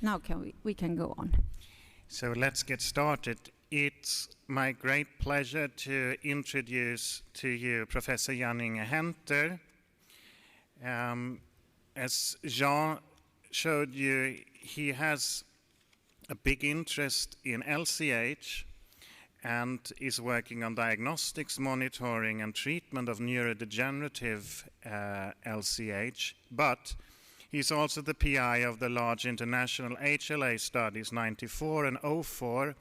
Now we can go on. So let's get started. It's my great pleasure to introduce to you Professor Jan-Inge Henter. As Jean showed you, he has a big interest in LCH and is working on diagnostics, monitoring and treatment of neurodegenerative LCH, but he's also the PI of the large international HLA studies 94 and 04,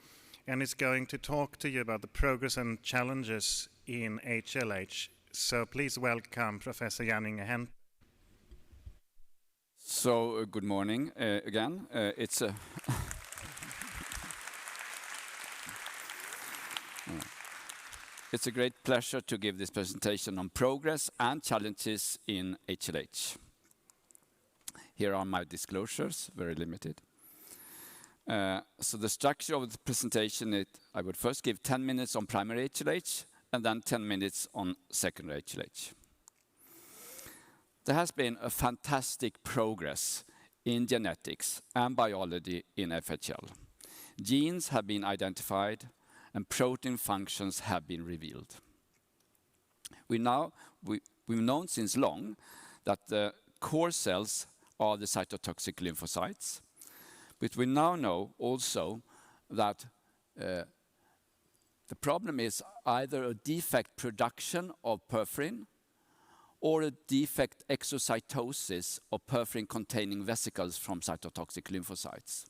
and is going to talk to you about the progress and challenges in HLH. So please welcome Professor Jan-Inge Henter. So good morning again. It's a great pleasure to give this presentation on progress and challenges in HLH. Here are my disclosures, very limited. So the structure of the presentation, I would first give 10 minutes on primary HLH and then 10 minutes on secondary HLH. There has been a fantastic progress in genetics and biology in FHL. Genes have been identified and protein functions have been revealed. We've known since long that the core cells are the cytotoxic lymphocytes, but we now know also that the problem is either a defect production of perforin or a defect exocytosis of perforin-containing vesicles from cytotoxic lymphocytes.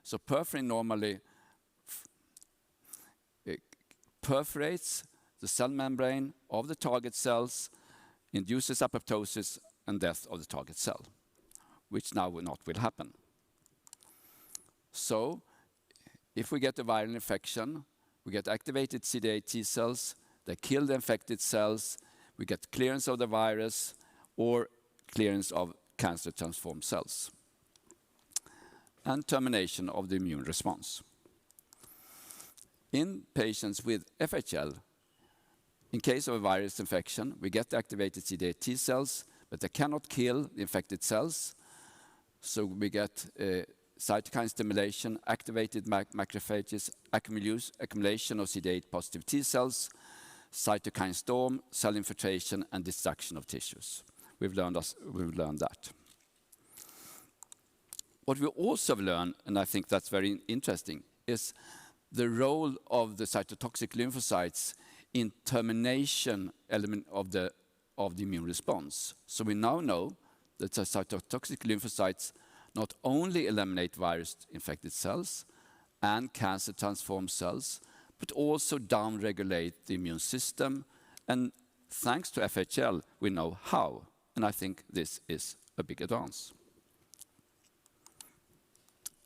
So perforin normally perforates the cell membrane of the target cells, induces apoptosis and death of the target cell, which now will happen. So if we get a viral infection, we get activated CD8 T cells, they kill the infected cells, we get clearance of the virus or clearance of cancer-transformed cells, and termination of the immune response. In patients with FHL, in case of a virus infection, we get activated CD8 T cells, but they cannot kill the infected cells. So we get cytokine stimulation, activated macrophages, accumulation of CD8 positive T cells, cytokine storm, cell infiltration, and destruction of tissues. We've learned that. What we also have learned, and I think that's very interesting, is the role of the cytotoxic lymphocytes in termination element of the immune response. So we now know that the cytotoxic lymphocytes not only eliminate virus-infected cells and cancer-transformed cells, but also downregulate the immune system. And thanks to FHL, we know how. And I think this is a big advance.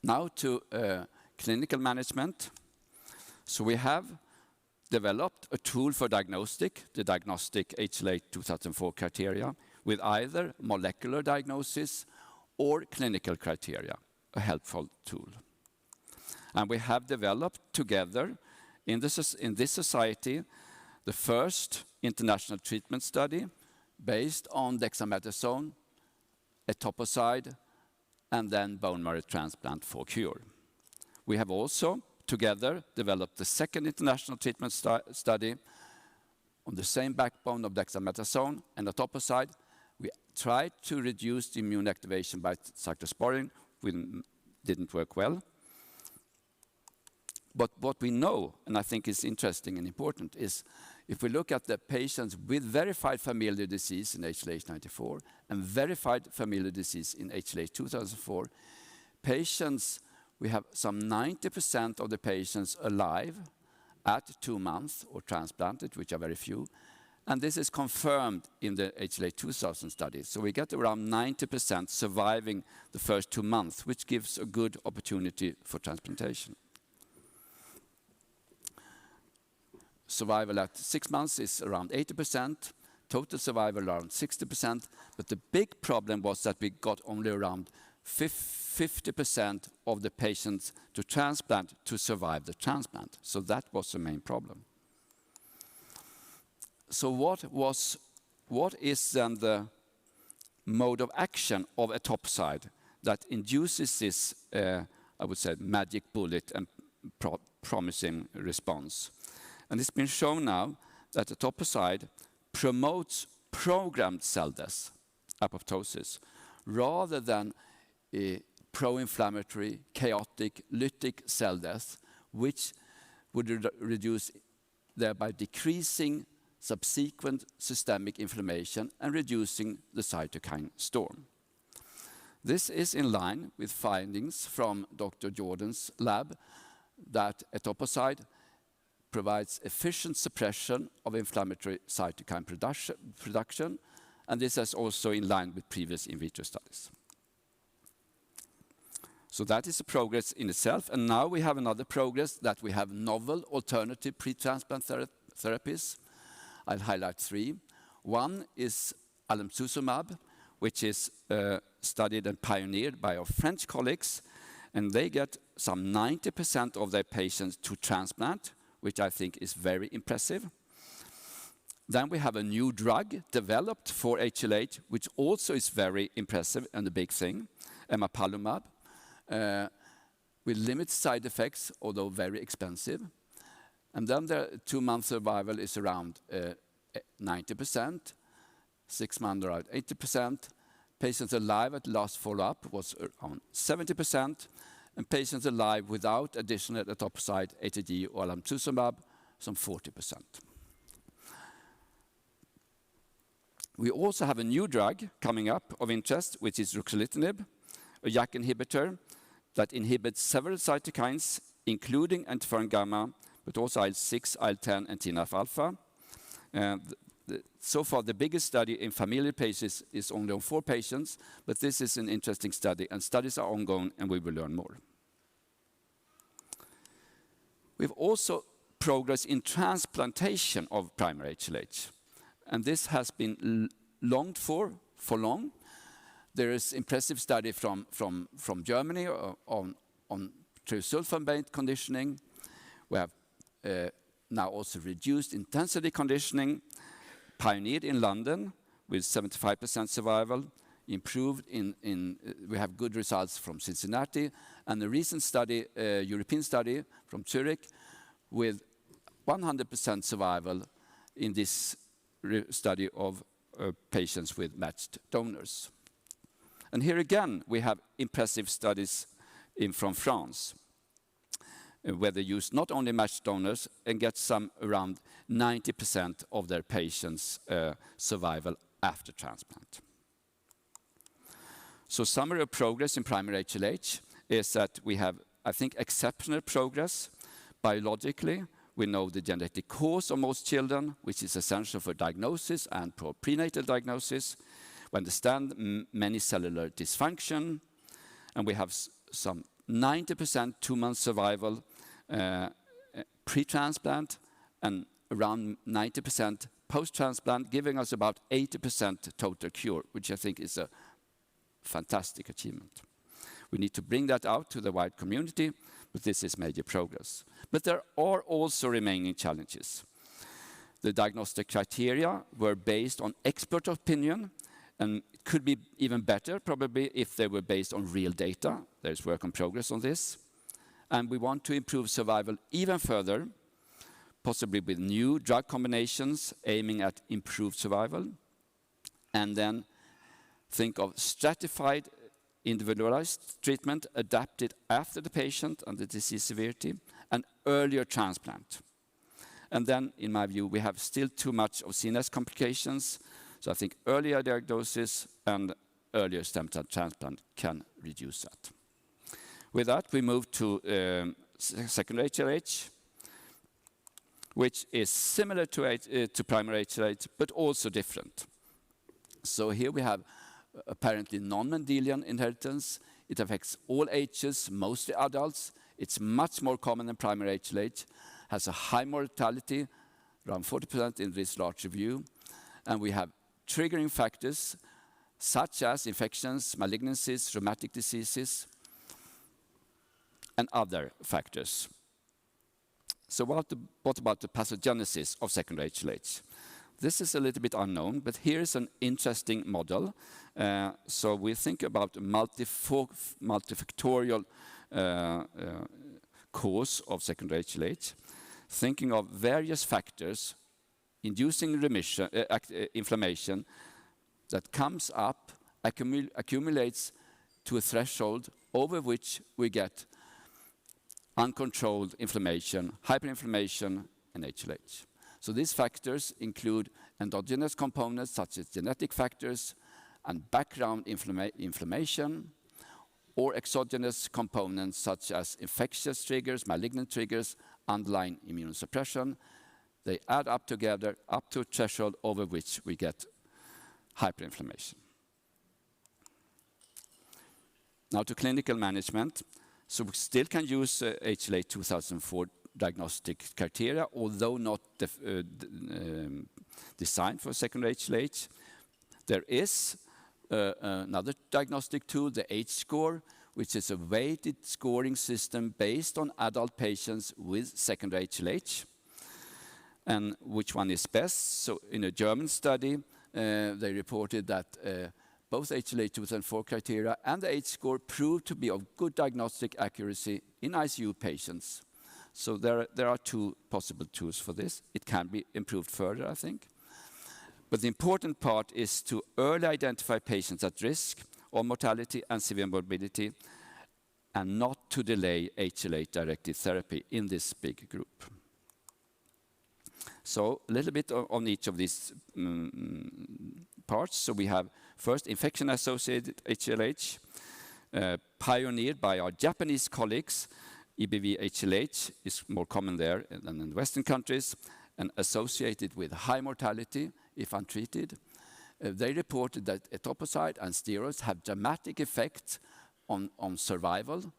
Now to clinical management. So we have developed a tool for diagnostic, the diagnostic HLA 2004 criteria, with either molecular diagnosis or clinical criteria, a helpful tool. And we have developed together in this society the first international treatment study based on dexamethasone, etoposide, and then bone marrow transplant for cure. We have also together developed the second international treatment study on the same backbone of dexamethasone and etoposide. We tried to reduce the immune activation by cyclosporine, which didn't work well. But what we know, and I think is interesting and important, is if we look at the patients with verified familial disease in HLH-94 and verified familial disease in HLH-2004, patients, we have some 90% of the patients alive at 2 months or transplanted, which are very few. And this is confirmed in the HLH-2000 study. So we get around 90% surviving the first 2 months, which gives a good opportunity for transplantation. Survival at 6 months is around 80%, total survival around 60%, but the big problem was that we got only around 50% of the patients to transplant to survive the transplant. So that was the main problem. So what is then the mode of action of etoposide, that induces this, I would say, magic bullet and promising response. And it's been shown now that etoposide promotes programmed cell death, apoptosis, rather than a pro-inflammatory, chaotic, lytic cell death, which would reduce, thereby decreasing subsequent systemic inflammation and reducing the cytokine storm. This is in line with findings from Dr. Jordan's lab that etoposide provides efficient suppression of inflammatory cytokine production, and this is also in line with previous in vitro studies. So that is a progress in itself, and now we have another progress that we have novel alternative pre-transplant therapies. I'll highlight three. One is alemtuzumab, which is studied and pioneered by our French colleagues, and they get some 90% of their patients to transplant, which I think is very impressive. Then we have a new drug developed for HLH, which also is very impressive and a big thing, emapalumab, with limited side effects, although very expensive. And then the 2-month survival is around 90%, 6 months around 80%. Patients alive at last follow-up was around 70%, and patients alive without additional etoposide, ATG, or alemtuzumab, some 40%. We also have a new drug coming up of interest, which is ruxolitinib, a JAK inhibitor that inhibits several cytokines, including interferon gamma, but also IL-6, IL-10, and TNF-alpha. So far, the biggest study in familial patients is only on 4 patients, but this is an interesting study, and studies are ongoing, and we will learn more. We've also progressed in transplantation of primary HLH, and this has been longed for long. There is impressive study from Germany on trisulfan-based conditioning. We have now also reduced intensity conditioning, pioneered in London with 75% survival, improved we have good results from Cincinnati, and a recent study, European study from Zurich, with 100% survival in this study of patients with matched donors. And here again, we have impressive studies from France, where they use not only matched donors and get some around 90% of their patients' survival after transplant. So summary of progress in primary HLH is that we have, I think, exceptional progress biologically. We know the genetic cause of most children, which is essential for diagnosis and for prenatal diagnosis. We understand many cellular dysfunction, and we have some 90% 2-month survival pre-transplant and around 90% post-transplant, giving us about 80% total cure, which I think is a fantastic achievement. We need to bring that out to the wide community, but this is major progress. But there are also remaining challenges. The diagnostic criteria were based on expert opinion, and it could be even better, probably, if they were based on real data. There's work in progress on this. And we want to improve survival even further, possibly with new drug combinations aiming at improved survival. And then think of stratified, individualized treatment adapted after the patient and the disease severity, and earlier transplant. And then, in my view, we have still too much of CNS complications, so I think earlier diagnosis and earlier stem cell transplant can reduce that. With that, we move to secondary HLH, which is similar to primary HLH, but also different. So here we have apparently non-Mendelian inheritance. It affects all ages, mostly adults. It's much more common than primary HLH, has a high mortality, around 40% in this large review. And we have triggering factors such as infections, malignancies, rheumatic diseases, and other factors. So what about the pathogenesis of secondary HLH? This is a little bit unknown, but here is an interesting model. So we think about multifactorial cause of secondary HLH, thinking of various factors inducing remission, inflammation that comes up, accumulates to a threshold over which we get uncontrolled inflammation, hyperinflammation, and HLH. So these factors include endogenous components such as genetic factors and background inflammation, or exogenous components such as infectious triggers, malignant triggers, underlying immunosuppression. They add up together up to a threshold over which we get hyperinflammation. Now to clinical management. So we still can use HLA 2004 diagnostic criteria, although not designed for secondary HLH. There is another diagnostic tool, the H-score, which is a weighted scoring system based on adult patients with secondary HLH. And which one is best? So in a German study, they reported that both HLA 2004 criteria and the H-score proved to be of good diagnostic accuracy in ICU patients. So there are two possible tools for this. It can be improved further, I think. But the important part is to early identify patients at risk of mortality and severe morbidity, and not to delay HLA-directed therapy in this big group. So a little bit on each of these parts. So we have first infection-associated HLH, pioneered by our Japanese colleagues. EBV HLH is more common there than in Western countries, and associated with high mortality if untreated. They reported that etoposide and steroids have dramatic effects on survival.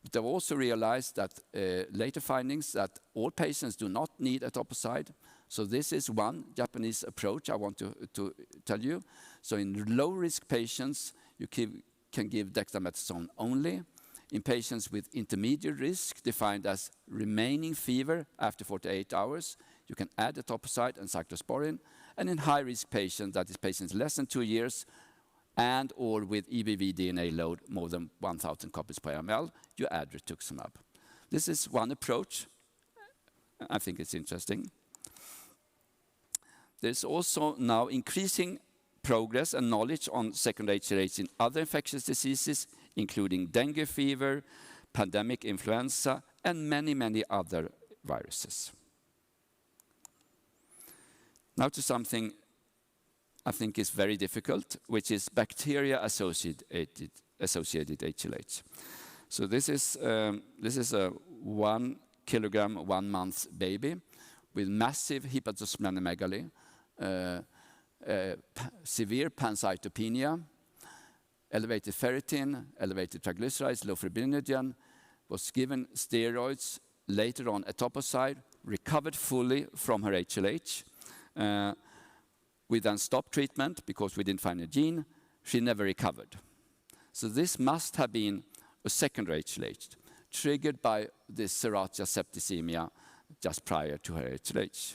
But they've also realized that later findings that all patients do not need etoposide. So this is one Japanese approach I want to tell you. So in low-risk patients, you can give dexamethasone only. In patients with intermediate risk, defined as remaining fever after 48 hours, you can add etoposide and cyclosporin. And in high-risk patients, that is patients less than 2 years, and or with EBV DNA load more than 1,000 copies per ml, you add rituximab. This is one approach. I think it's interesting. There's also now increasing progress and knowledge on secondary HLH in other infectious diseases, including dengue fever, pandemic influenza, and many, many other viruses. Now to something I think is very difficult, which is bacteria-associated HLH. So this is a 1 kilogram, 1 month baby with massive hepatosplenomegaly, severe pancytopenia, elevated ferritin, elevated triglycerides, low fibrinogen, was given steroids, later on etoposide, recovered fully from her HLH. We then stopped treatment because we didn't find a gene. She never recovered. So this must have been a secondary HLH, triggered by this Serratia septicemia just prior to her HLH.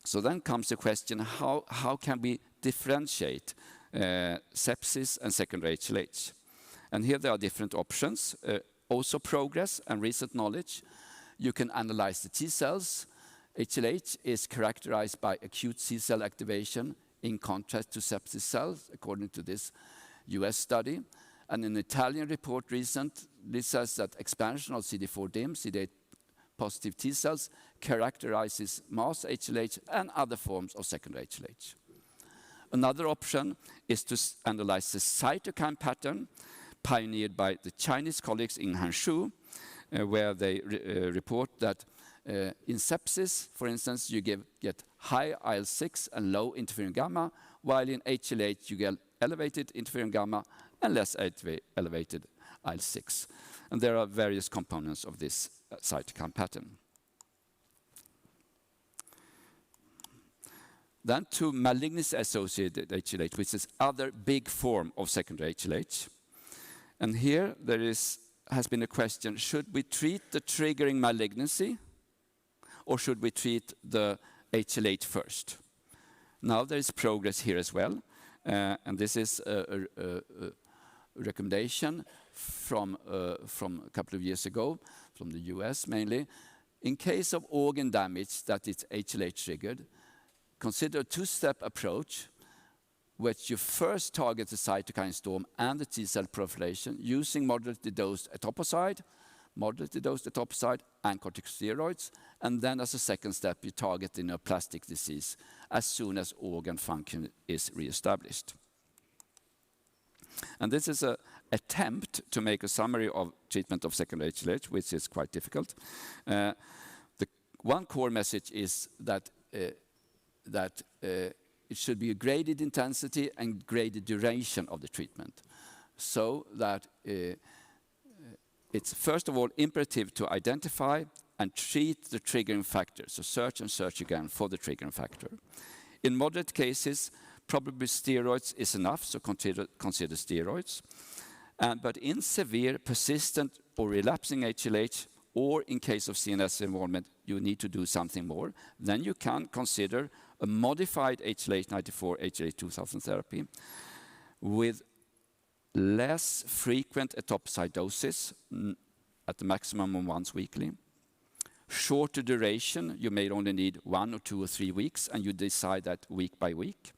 So then comes the question, how can we differentiate sepsis and secondary HLH? And here there are different options, also progress and recent knowledge. You can analyze the T cells. HLH is characterized by acute T cell activation in contrast to sepsis cells, according to this US study. And an Italian report recently says that expansion of CD4-DIM, CD8 positive T cells, characterizes mass HLH and other forms of secondary HLH. Another option is to analyze the cytokine pattern pioneered by the Chinese colleagues in Hangzhou, where they report that in sepsis, for instance, you get high IL-6 and low interferon gamma, while in HLH you get elevated interferon gamma and less elevated IL-6. And there are various components of this cytokine pattern. Then to malignancy-associated HLH, which is other big form of secondary HLH. And here there has been a question, should we treat the triggering malignancy, or should we treat the HLH first. Now there is progress here as well, and this is a recommendation from a couple of years ago, from the US mainly. In case of organ damage that is HLH triggered, consider a two-step approach, which you first target the cytokine storm and the T-cell proliferation using moderately dosed etoposide, and corticosteroids, and then as a second step, you target the neoplastic disease as soon as organ function is reestablished. And this is an attempt to make a summary of treatment of secondary HLH, which is quite difficult. The one core message is that it should be a graded intensity and graded duration of the treatment, so that it's first of all imperative to identify and treat the triggering factor. So search and search again for the triggering factor. In moderate cases, probably steroids is enough, so consider steroids. But in severe, persistent or relapsing HLH, or in case of CNS involvement, you need to do something more. Then you can consider a modified HLH-94, HLH-2000 therapy with less frequent etoposide doses at the maximum of once weekly. Shorter duration, you may only need 1 or 2 or 3 weeks, and you decide that week by week.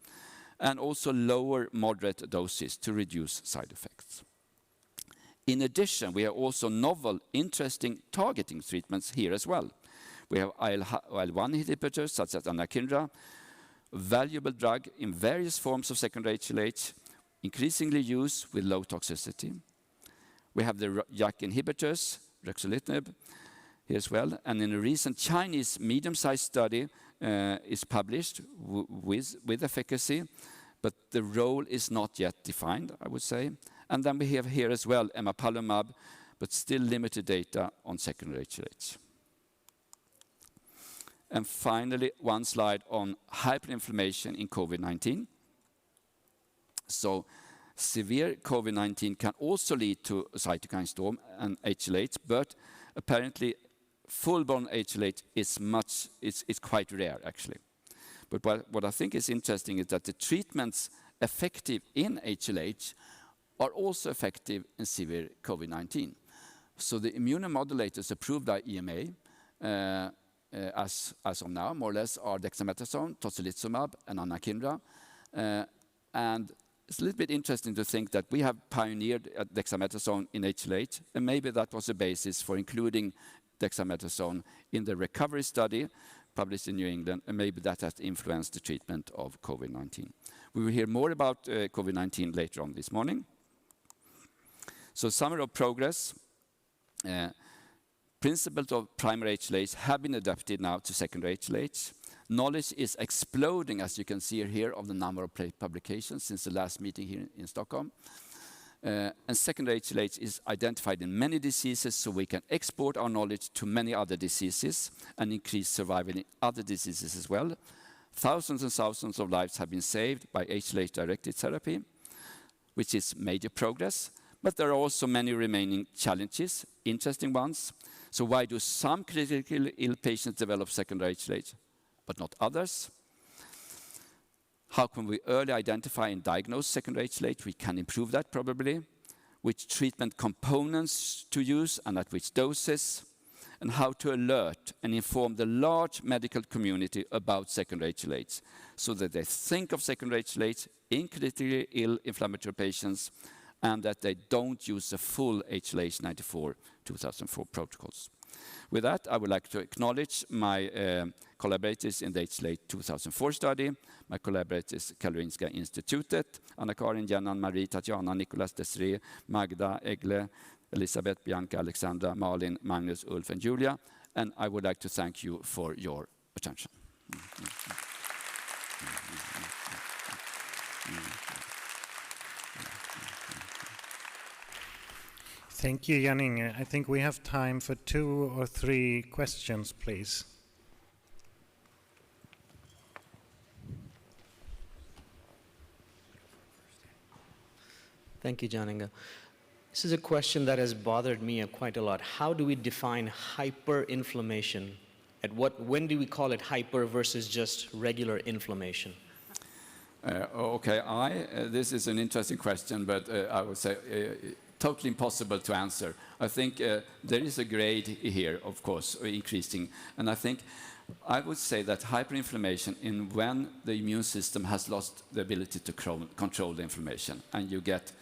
And also lower moderate doses to reduce side effects. In addition, we have also novel, interesting targeting treatments here as well. We have IL-1 inhibitors, such as anakinra, a valuable drug in various forms of secondary HLH, increasingly used with low toxicity. We have the JAK inhibitors, ruxolitinib, here as well. And in a recent Chinese medium-sized study is published with efficacy, but the role is not yet defined, I would say. And then we have here as well emapalumab, but still limited data on secondary HLH. And finally, one slide on hyperinflammation in COVID-19. So severe COVID-19 can also lead to a cytokine storm and HLH, but apparently full-blown HLH is quite rare, actually. But what I think is interesting is that the treatments effective in HLH are also effective in severe COVID-19. So the immunomodulators approved by EMA as of now, more or less, are dexamethasone, tocilizumab, and anakinra. And it's a little bit interesting to think that we have pioneered dexamethasone in HLH, and maybe that was the basis for including dexamethasone in the recovery study published in New England, and maybe that has influenced the treatment of COVID-19. We will hear more about COVID-19 later on this morning. So summary of progress. Principles of primary HLH have been adapted now to secondary HLH. Knowledge is exploding, as you can see here, of the number of publications since the last meeting here in Stockholm. And secondary HLH is identified in many diseases, so we can export our knowledge to many other diseases and increase survival in other diseases as well. Thousands and thousands of lives have been saved by HLH-directed therapy, which is major progress. But there are also many remaining challenges, interesting ones. So why do some critically ill patients develop secondary HLH, but not others? How can we early identify and diagnose secondary HLH? We can improve that probably. Which treatment components to use and at which doses? And how to alert and inform the large medical community about secondary HLH so that they think of secondary HLH in critically ill inflammatory patients and that they don't use the full HLH-94 2004 protocols. With that, I would like to acknowledge my collaborators in the HLH 2004 study, my collaborators Karolinska Institutet, Anna-Karin, Jenna, Marie, Tatjana, Nicolas, Desiree, Magda, Egle, Elisabeth, Bianca, Alexandra, Malin, Magnus, Ulf, and Julia. And I would like to thank you for your attention. Thank you, Jan-Inge. I think we have time for 2 or 3 questions, please. Thank you, Jan-Inge. This is a question that has bothered me quite a lot. How do we define hyperinflammation When do we call it hyper versus just regular inflammation? Okay, this is an interesting question, but I would say totally impossible to answer. I think there is a grade here, of course, increasing, and I would say that hyperinflammation in when the immune system has lost the ability to control the inflammation, and you get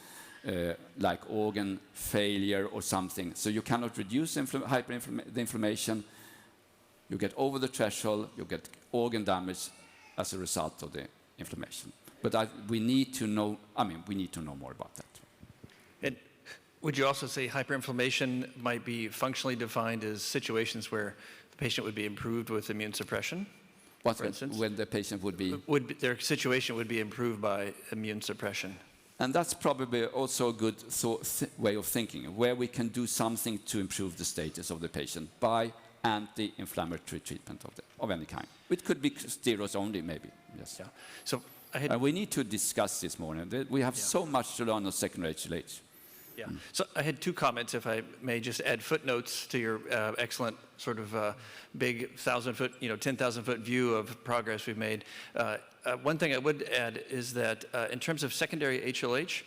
like organ failure or something. So you cannot reduce the inflammation, you get over the threshold, you get organ damage as a result of the inflammation. But we need to know, we need to know more about that. And would you also say hyperinflammation might be functionally defined as situations where the patient would be improved with immune suppression? For instance, when the patient would be... Their situation would be improved by immune suppression. And that's probably also a good way of thinking, where we can do something to improve the status of the patient by anti-inflammatory treatment of any kind. It could be steroids only, maybe. Yes. Yeah. So we need to discuss this more. We have so much to learn on secondary HLH. Yeah. So I had two comments, if I may just add footnotes to your excellent sort of big 1,000-foot, 10,000-foot view of progress we've made. One thing I would add is that in terms of secondary HLH,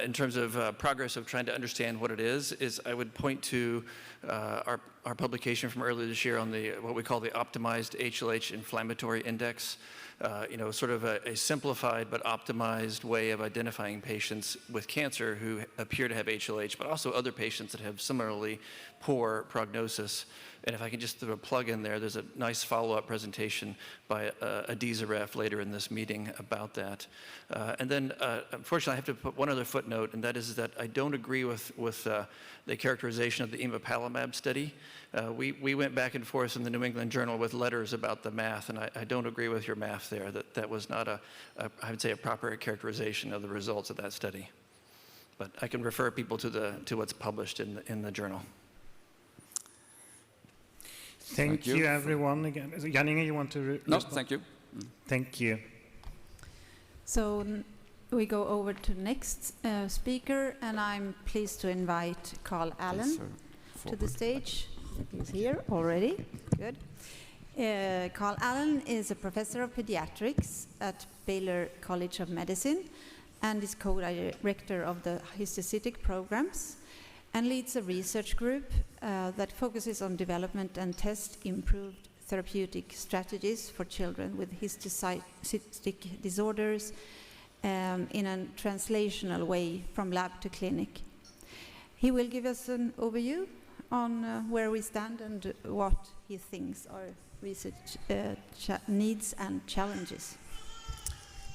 in terms of progress of trying to understand what it is I would point to our publication from earlier this year on what we call the optimized HLH inflammatory index. Sort of a simplified but optimized way of identifying patients with cancer who appear to have HLH, but also other patients that have similarly poor prognosis. And if I can just throw a plug in there, there's a nice follow-up presentation by Adiza Ref later in this meeting about that. And then, unfortunately, I have to put one other footnote, and that is that I don't agree with the characterization of the emapalumab study. We went back and forth in the New England Journal with letters about the math, and I don't agree with your math there. That was not I would say, a proper characterization of the results of that study. But I can refer people to what's published in the journal. Thank you, everyone. Again, Jan-Inge, you want to respond? No, thank you. Thank you. So we go over to next speaker, and I'm pleased to invite Carl Allen to the stage. He's here already. Good. Carl Allen is a professor of pediatrics at Baylor College of Medicine and is co-director of the Histiocytic programs, and leads a research group that focuses on development and test improved therapeutic strategies for children with histiocytic disorders in a translational way from lab to clinic. He will give us an overview on where we stand and what he thinks are research needs and challenges.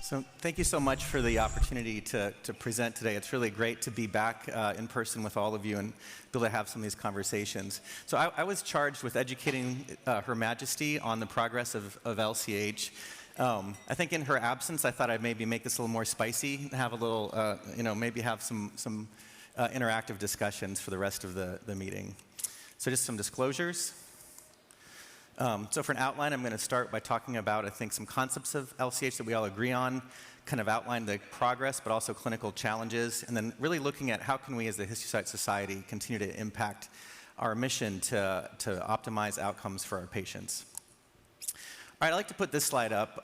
So thank you so much for the opportunity to present today. It's really great to be back in person with all of you and be able to have some of these conversations. So I was charged with educating Her Majesty on the progress of LCH. I think in her absence, I thought I'd maybe make this a little more spicy, have a little, maybe have some interactive discussions for the rest of the meeting. So just some disclosures. So for an outline, I'm going to start by talking about, I think, some concepts of LCH that we all agree on, kind of outline the progress, but also clinical challenges, and then really looking at how can we as the Histiocyte Society continue to impact our mission to optimize outcomes for our patients. All right, I'd like to put this slide up.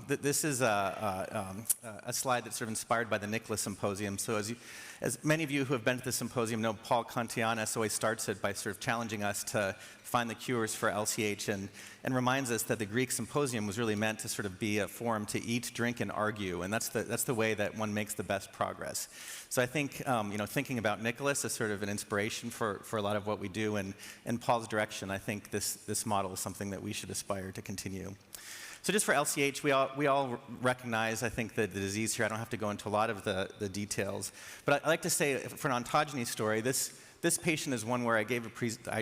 This is a slide that's sort of inspired by the Nicholas Symposium. So as many of you who have been to the symposium know, Paul Kantianis always starts it by sort of challenging us to find the cures for LCH and reminds us that the Greek symposium was really meant to sort of be a forum to eat, drink, and argue, and that's the way that one makes the best progress. So I think thinking about Nicholas is sort of an inspiration for a lot of what we do, and in Paul's direction, I think this model is something that we should aspire to continue. So just for LCH, we all recognize, I think, the disease here. I don't have to go into a lot of the details. But I like to say, for an ontogeny story, this patient is one where I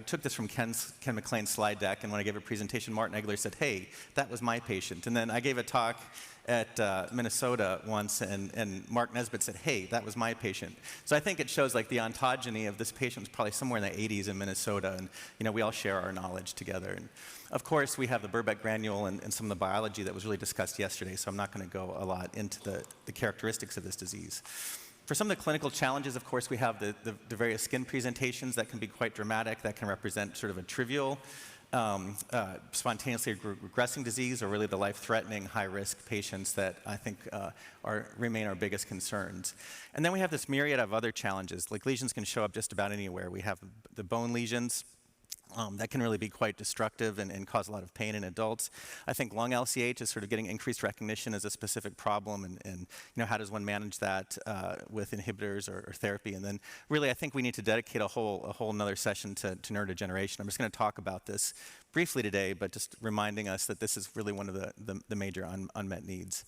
took this from Ken McLean's slide deck, and when I gave a presentation, Martin Egler said, hey, that was my patient. And then I gave a talk at Minnesota once, and Mark Nesbitt said, hey, that was my patient. So I think it shows like the ontogeny of this patient was probably somewhere in the 80s in Minnesota, and we all share our knowledge together. And of course, we have the Burbeck granule and some of the biology that was really discussed yesterday, so I'm not going to go a lot into the characteristics of this disease. For some of the clinical challenges, of course, we have the various skin presentations that can be quite dramatic, that can represent sort of a trivial spontaneously regressing disease or really the life-threatening high-risk patients that I think remain our biggest concerns. And then we have this myriad of other challenges. Like lesions can show up just about anywhere. We have the bone lesions. That can really be quite destructive and cause a lot of pain in adults. I think lung LCH is sort of getting increased recognition as a specific problem, and how does one manage that with inhibitors or therapy? And then really, I think we need to dedicate a whole another session to neurodegeneration. I'm just going to talk about this briefly today, but just reminding us that this is really one of the major unmet needs.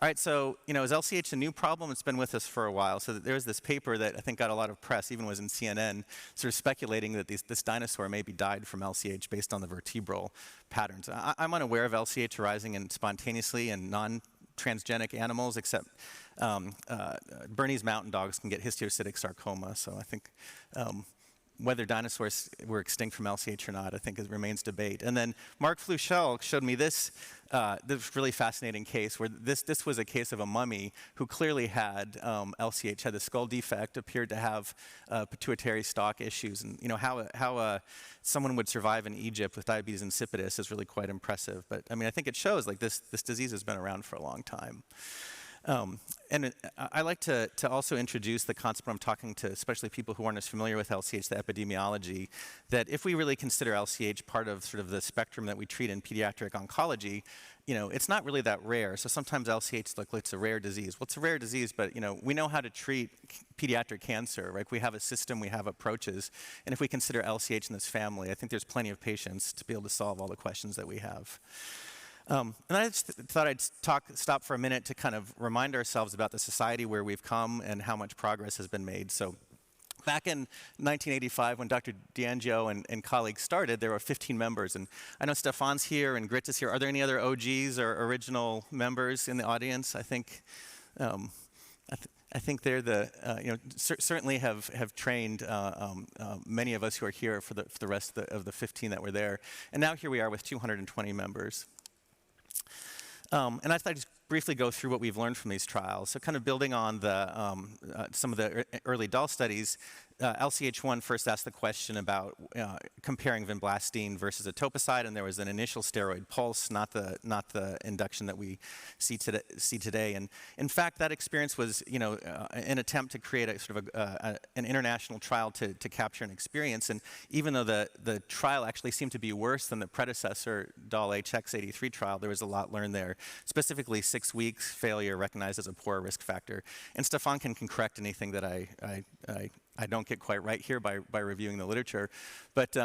All right, so is LCH a new problem? It's been with us for a while. So there's this paper that I think got a lot of press, even was in CNN, sort of speculating that this dinosaur maybe died from LCH based on the vertebral patterns. I'm unaware of LCH arising spontaneously in non-transgenic animals, except Bernese mountain dogs can get histiocytic sarcoma. So I think whether dinosaurs were extinct from LCH or not, I think it remains debate. And then Mark Fluchel showed me this really fascinating case where this was a case of a mummy who clearly had LCH, had the skull defect, appeared to have pituitary stalk issues. And how someone would survive in Egypt with diabetes insipidus is really quite impressive. But I mean, I think it shows like this disease has been around for a long time. I like to also introduce the concept when I'm talking to especially people who aren't as familiar with LCH, the epidemiology, that if we really consider LCH part of sort of the spectrum that we treat in pediatric oncology, it's not really that rare. So sometimes LCH looks like it's a rare disease. Well, it's a rare disease, but we know how to treat pediatric cancer, right? We have a system, we have approaches, and if we consider LCH in this family, I think there's plenty of patients to be able to solve all the questions that we have. And I just thought I'd stop for a minute to kind of remind ourselves about the society where we've come and how much progress has been made. So back in 1985, when Dr. Jan-Inge and colleagues started, there were 15 members. And I know Stefan's here and Grit is here. Are there any other OGs or original members in the audience? I think they're certainly have trained many of us who are here for the rest of the 15 that were there. And now here we are with 220 members. And I thought I'd just briefly go through what we've learned from these trials. So kind of building on some of the early doll studies, LCH1 first asked the question about comparing vinblastine versus etoposide, and there was an initial steroid pulse, not the induction that we see today. And in fact, that experience was an attempt to create a sort of an international trial to capture an experience. And even though the trial actually seemed to be worse than the predecessor doll HX83 trial, there was a lot learned there. Specifically, 6 weeks failure recognized as a poor risk factor. And Stefan can correct anything that I don't get quite right here by reviewing the literature. But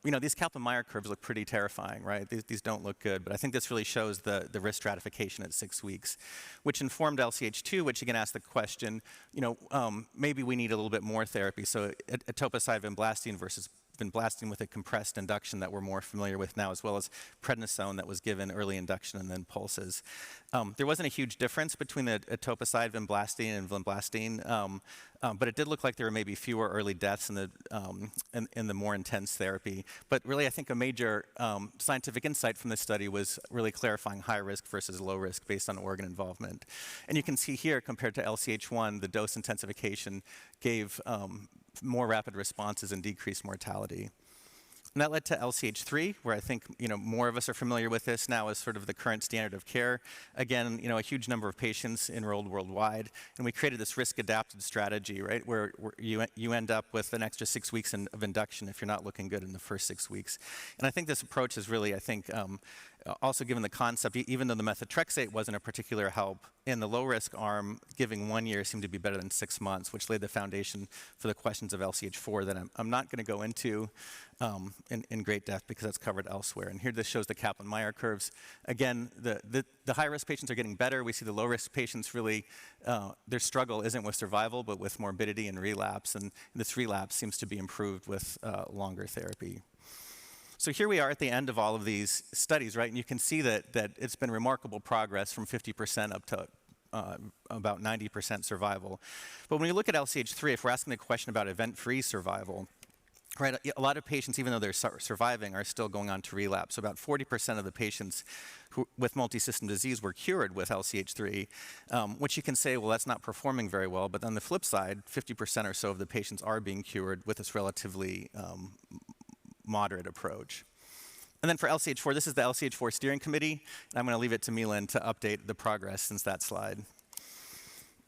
these Kaplan-Meier curves look pretty terrifying, right? These don't look good. But I think this really shows the risk stratification at 6 weeks, which informed LCH2, which again asked the question, maybe we need a little bit more therapy. So etoposide vinblastine versus vinblastine with a compressed induction that we're more familiar with now, as well as prednisone that was given early induction and then pulses. There wasn't a huge difference between the etoposide vinblastine and vinblastine, but it did look like there were maybe fewer early deaths in the more intense therapy. But really, I think a major scientific insight from this study was really clarifying high risk versus low risk based on organ involvement. And you can see here, compared to LCH1, the dose intensification gave more rapid responses and decreased mortality. And that led to LCH3, where I think more of us are familiar with this now as sort of the current standard of care. Again, a huge number of patients enrolled worldwide, and we created this risk-adapted strategy, right, where you end up with an extra 6 weeks of induction if you're not looking good in the first 6 weeks. And I think this approach is really, also given the concept, even though the methotrexate wasn't a particular help, in the low-risk arm, giving 1 year seemed to be better than 6 months, which laid the foundation for the questions of LCH4 that I'm not going to go into in great depth because that's covered elsewhere. And here this shows the Kaplan-Meier curves. Again, the high-risk patients are getting better. We see the low-risk patients really, their struggle isn't with survival, but with morbidity and relapse. And this relapse seems to be improved with longer therapy. So here we are at the end of all of these studies, right? And you can see that it's been remarkable progress from 50% up to about 90% survival. But when you look at LCH3, if we're asking the question about event-free survival, right, a lot of patients, even though they're surviving, are still going on to relapse. So about 40% of the patients with multi-system disease were cured with LCH3, which you can say, well, that's not performing very well. But on the flip side, 50% or so of the patients are being cured with this relatively moderate approach. And then for LCH4, this is the LCH4 steering committee, and I'm going to leave it to Milan to update the progress since that slide.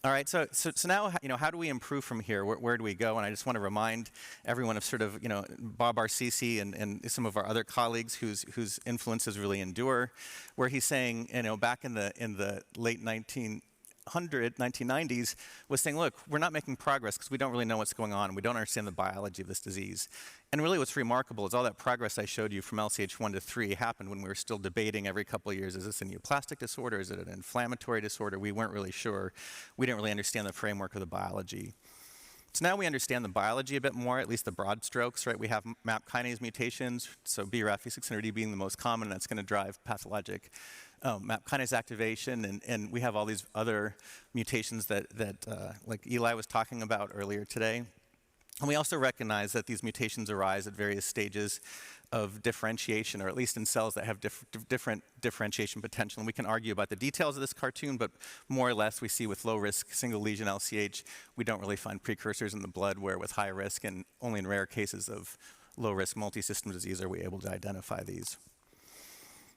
All right, so now, how do we improve from here? Where do we go? And I just want to remind everyone of sort of, Bob Arcisi and some of our other colleagues whose influences really endure, where he's saying, back in the late 1990s, was saying, look, we're not making progress because we don't really know what's going on. We don't understand the biology of this disease. And really what's remarkable is all that progress I showed you from LCH1 to 3 happened when we were still debating every couple of years, is this a neoplastic disorder? Is it an inflammatory disorder? We weren't really sure. We didn't really understand the framework of the biology. So now we understand the biology a bit more, at least the broad strokes, right? We have MAP kinase mutations, so BRAF V600E being the most common, that's going to drive pathologic MAP kinase activation, and we have all these other mutations that like Eli was talking about earlier today. And we also recognize that these mutations arise at various stages of differentiation, or at least in cells that have different differentiation potential. And we can argue about the details of this cartoon, but more or less we see with low-risk single lesion LCH, we don't really find precursors in the blood, where with high risk and only in rare cases of low-risk multi-system disease are we able to identify these.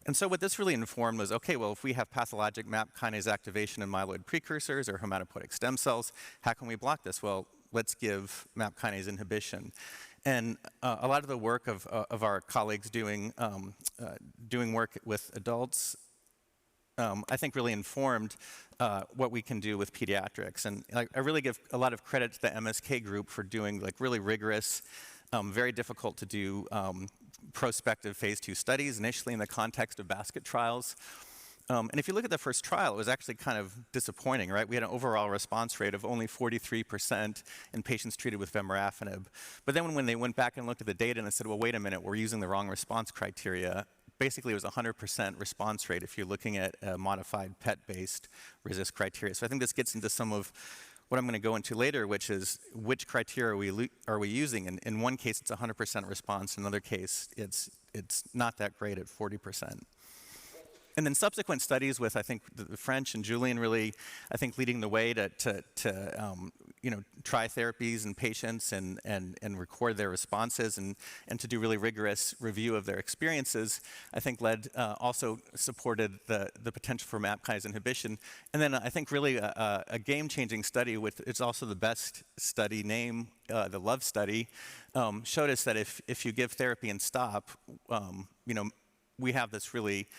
And so what this really informed was, okay, well, if we have pathologic MAP kinase activation in myeloid precursors or hematopoietic stem cells, how can we block this? Well, let's give MAP kinase inhibition. And a lot of the work of our colleagues doing work with adults, I think really informed what we can do with pediatrics. And I really give a lot of credit to the MSK group for doing really rigorous, very difficult to do prospective phase 2 studies, initially in the context of basket trials. And if you look at the first trial, it was actually kind of disappointing, right? We had an overall response rate of only 43% in patients treated with vemurafenib. But then when they went back and looked at the data and they said, well, wait a minute, we're using the wrong response criteria, basically it was 100% response rate if you're looking at a modified PET-based RECIST criteria. So I think this gets into some of what I'm going to go into later, which is which criteria are we using. In one case, it's 100% response. In another case, it's not that great at 40%. And then subsequent studies with, I think, the French and Julian really, I think, leading the way to try therapies in patients and record their responses and to do really rigorous review of their experiences, I think also supported the potential for MAP kinase inhibition. And then I think really a game-changing study with, it's also the best study name, the LOVE study, showed us that if you give therapy and stop, we have this really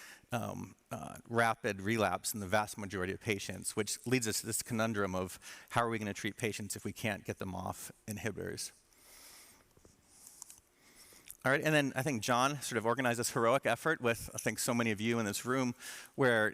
rapid relapse in the vast majority of patients, which leads us to this conundrum of how are we going to treat patients if we can't get them off inhibitors. All right, and then I think John sort of organized this heroic effort with, I think, so many of you in this room, where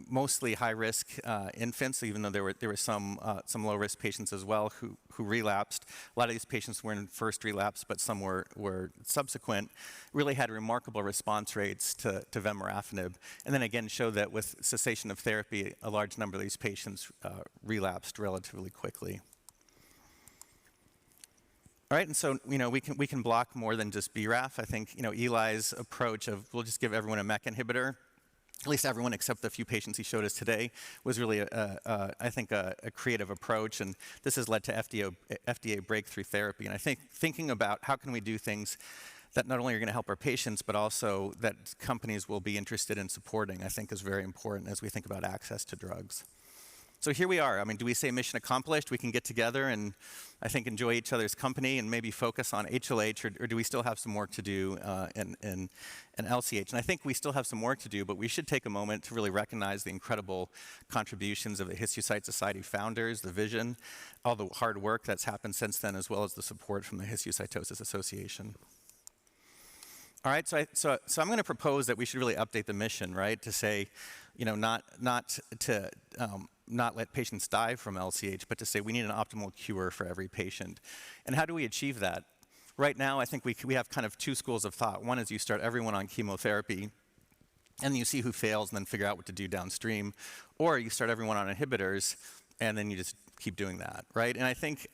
mostly high-risk infants, even though there were some low-risk patients as well who relapsed. A lot of these patients were in first relapse, but some were subsequent. Really had remarkable response rates to vemurafenib, and then again showed that with cessation of therapy, a large number of these patients relapsed relatively quickly. All right, and so we can block more than just BRAF. I think Eli's approach of we'll just give everyone a MEK inhibitor, at least everyone except the few patients he showed us today, was really I think a creative approach, and this has led to FDA breakthrough therapy. And I think thinking about how can we do things that not only are going to help our patients, but also that companies will be interested in supporting, I think is very important as we think about access to drugs. So here we are. I mean, do we say mission accomplished? We can get together and I think enjoy each other's company and maybe focus on HLH, or do we still have some work to do in LCH? And I think we still have some work to do, but we should take a moment to really recognize the incredible contributions of the Histiocyte Society founders, the vision, all the hard work that's happened since then, as well as the support from the Histiocytosis Association. All right, so I'm going to propose that we should really update the mission, right, to say, not let patients die from LCH, but to say we need an optimal cure for every patient. And how do we achieve that? Right now, I think we have kind of two schools of thought. One is you start everyone on chemotherapy, and you see who fails and then figure out what to do downstream. Or you start everyone on inhibitors, and then you just keep doing that, right? And I think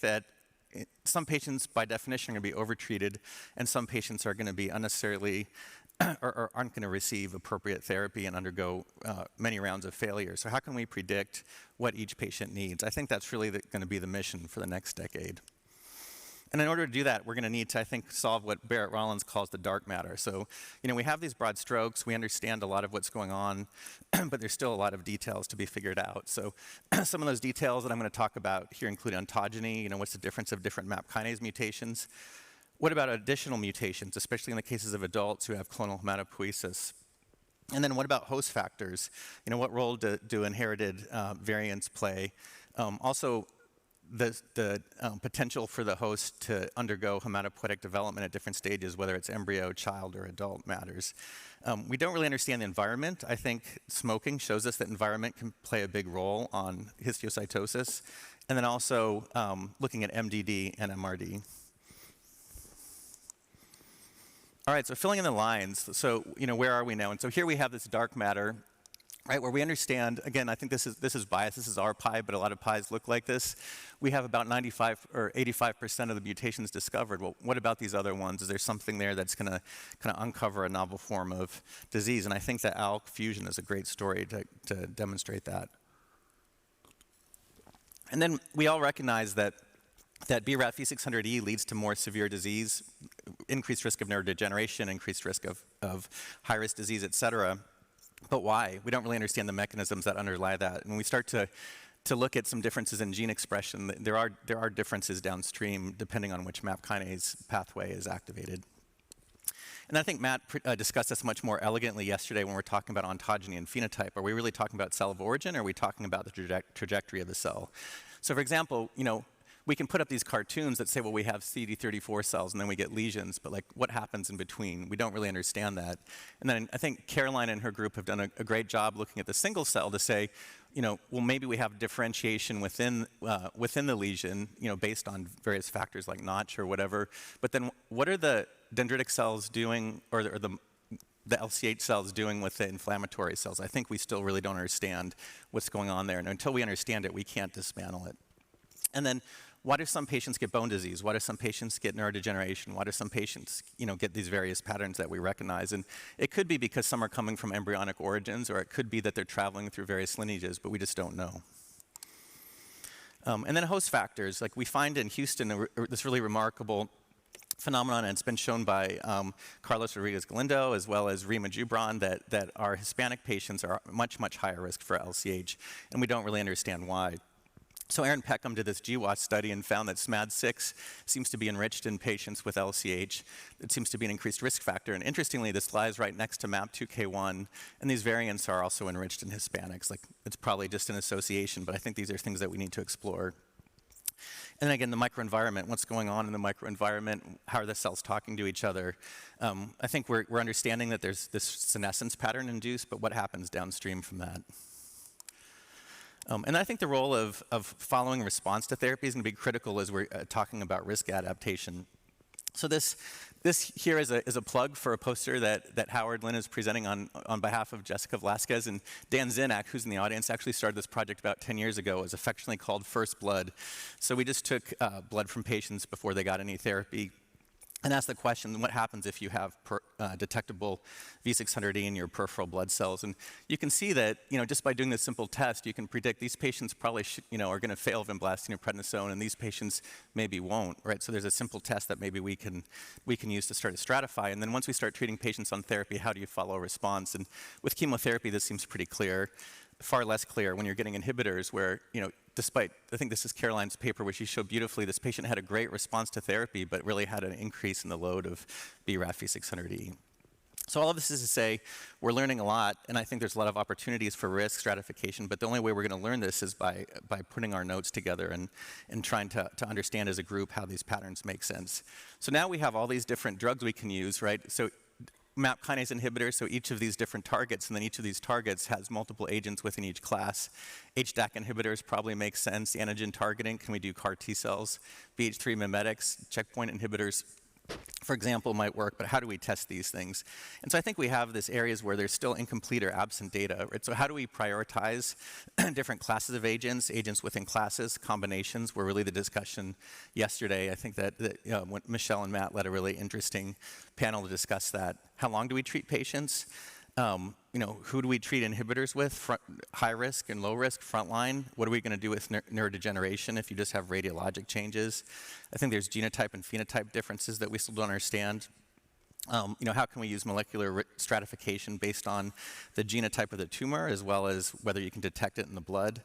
that some patients, by definition, are going to be overtreated, and some patients are going to be unnecessarily or aren't going to receive appropriate therapy and undergo many rounds of failure. So how can we predict what each patient needs? I think that's really going to be the mission for the next decade. And in order to do that, we're going to need to, I think, solve what Barrett-Rollins calls the dark matter. So, we have these broad strokes, we understand a lot of what's going on, but there's still a lot of details to be figured out. So some of those details that I'm going to talk about here include ontogeny, what's the difference of different MAP kinase mutations? What about additional mutations, especially in the cases of adults who have clonal hematopoiesis? And then what about host factors? What role do inherited variants play? Also, the potential for the host to undergo hematopoietic development at different stages, whether it's embryo, child, or adult, matters. We don't really understand the environment. I think smoking shows us that environment can play a big role on histiocytosis. And then also looking at MDD and MRD. All right, so filling in the lines. So, where are we now? And so here we have this dark matter, right, where we understand, again, I think this is biased. This is our pie, but a lot of pies look like this. We have about 95 or 85% of the mutations discovered. Well, what about these other ones? Is there something there that's going to kind of uncover a novel form of disease? And I think that ALK fusion is a great story to demonstrate that. And then we all recognize that BRAF V600E leads to more severe disease, increased risk of neurodegeneration, increased risk of high-risk disease, et cetera. But why? We don't really understand the mechanisms that underlie that. And when we start to look at some differences in gene expression, there are differences downstream depending on which MAP kinase pathway is activated. And I think Matt discussed this much more elegantly yesterday when we were talking about ontogeny and phenotype. Are we really talking about cell of origin, or are we talking about the trajectory of the cell? So for example, we can put up these cartoons that say, well, we have CD34 cells and then we get lesions, but what happens in between? We don't really understand that. And then I think Caroline and her group have done a great job looking at the single cell to say, well, maybe we have differentiation within the lesion, based on various factors like notch or whatever. But then what are the dendritic cells doing, or the LCH cells doing with the inflammatory cells? I think we still really don't understand what's going on there. And until we understand it, we can't dismantle it. And then why do some patients get bone disease? Why do some patients get neurodegeneration? Why do some patients, get these various patterns that we recognize? And it could be because some are coming from embryonic origins, or it could be that they're traveling through various lineages, but we just don't know. And then host factors, we find in Houston this really remarkable phenomenon, and it's been shown by Carlos Rodriguez-Galindo as well as Rima Jubran, that our Hispanic patients are much, much higher risk for LCH, and we don't really understand why. So Aaron Peckham did this GWAS study and found that SMAD6 seems to be enriched in patients with LCH. It seems to be an increased risk factor. And interestingly, this lies right next to MAP2K1. And these variants are also enriched in Hispanics. It's probably just an association, but I think these are things that we need to explore. And then again, the microenvironment, what's going on in the microenvironment, how are the cells talking to each other? I think we're understanding that there's this senescence pattern induced, but what happens downstream from that? And I think the role of following response to therapy is going to be critical as we're talking about risk adaptation. So this here is a plug for a poster that Howard Lynn is presenting on behalf of Jessica Velasquez. And Dan Zinak, who's in the audience, actually started this project about 10 years ago. It was affectionately called First Blood. So we just took blood from patients before they got any therapy and asked the question, what happens if you have detectable V600E in your peripheral blood cells? And you can see that, just by doing this simple test, you can predict these patients probably are going to fail vinblastine or prednisone, and these patients maybe won't, right? So there's a simple test that maybe we can use to start to stratify. And then once we start treating patients on therapy, how do you follow a response? And with chemotherapy, this seems pretty clear. Far less clear when you're getting inhibitors where, despite, I think this is Caroline's paper where she showed beautifully, this patient had a great response to therapy, but really had an increase in the load of BRAF V600E. So all of this is to say, we're learning a lot, and I think there's a lot of opportunities for risk stratification, but the only way we're going to learn this is by putting our notes together and trying to understand as a group how these patterns make sense. So now we have all these different drugs we can use, right? So MAP kinase inhibitors, so each of these different targets, and then each of these targets has multiple agents within each class. HDAC inhibitors probably make sense. Antigen targeting, can we do CAR T cells? BH3 mimetics, checkpoint inhibitors, for example, might work, but how do we test these things? And so I think we have these areas where there's still incomplete or absent data, right? So how do we prioritize different classes of agents, agents within classes, combinations were really the discussion yesterday. I think that when Michelle and Matt led a really interesting panel to discuss that. How long do we treat patients? who do we treat inhibitors with? High risk and low risk, frontline. What are we going to do with neurodegeneration if you just have radiologic changes? I think there's genotype and phenotype differences that we still don't understand. How can we use molecular stratification based on the genotype of the tumor, as well as whether you can detect it in the blood?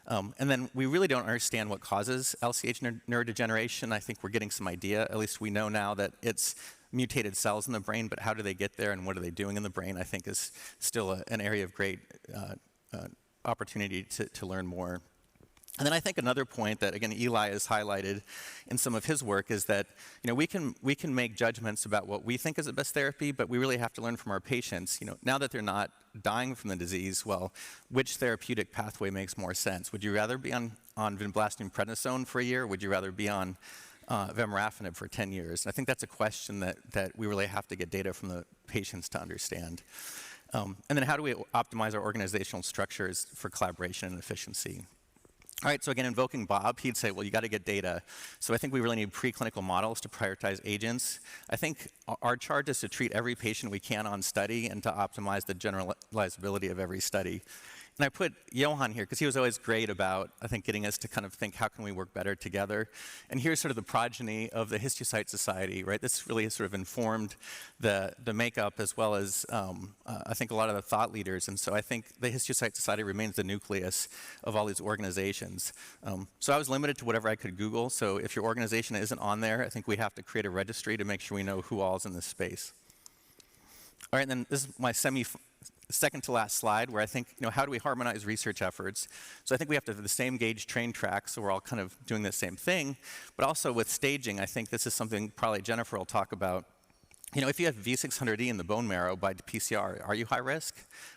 And then we really don't understand what causes LCH neurodegeneration. I think we're getting some idea. At least we know now that it's mutated cells in the brain, but how do they get there and what are they doing in the brain, I think is still an area of great opportunity to learn more. And then I think another point that, again, Eli has highlighted in some of his work is that we can make judgments about what we think is the best therapy, but we really have to learn from our patients. Now that they're not dying from the disease, well, which therapeutic pathway makes more sense? Would you rather be on vinblastine prednisone for a year? Or would you rather be on vemurafenib for 10 years? And I think that's a question that we really have to get data from the patients to understand. And then how do we optimize our organizational structures for collaboration and efficiency? All right, so again, invoking Bob, he'd say, well, you got to get data. So I think we really need preclinical models to prioritize agents. I think our charge is to treat every patient we can on study and to optimize the generalizability of every study. And I put Johan here because he was always great about, I think, getting us to kind of think, how can we work better together? And here's sort of the progeny of the Histiocyte Society, right? This really has sort of informed the makeup as well as, I think, a lot of the thought leaders. And so I think the Histiocyte Society remains the nucleus of all these organizations. So I was limited to whatever I could Google. So if your organization isn't on there, I think we have to create a registry to make sure we know who all is in this space. All right, and then this is my second to last slide, where I think, how do we harmonize research efforts? So I think we have to have the same gauge train track, so we're all kind of doing the same thing. But also with staging, I think this is something probably Jennifer will talk about. If you have V600E in the bone marrow by PCR, are you high risk?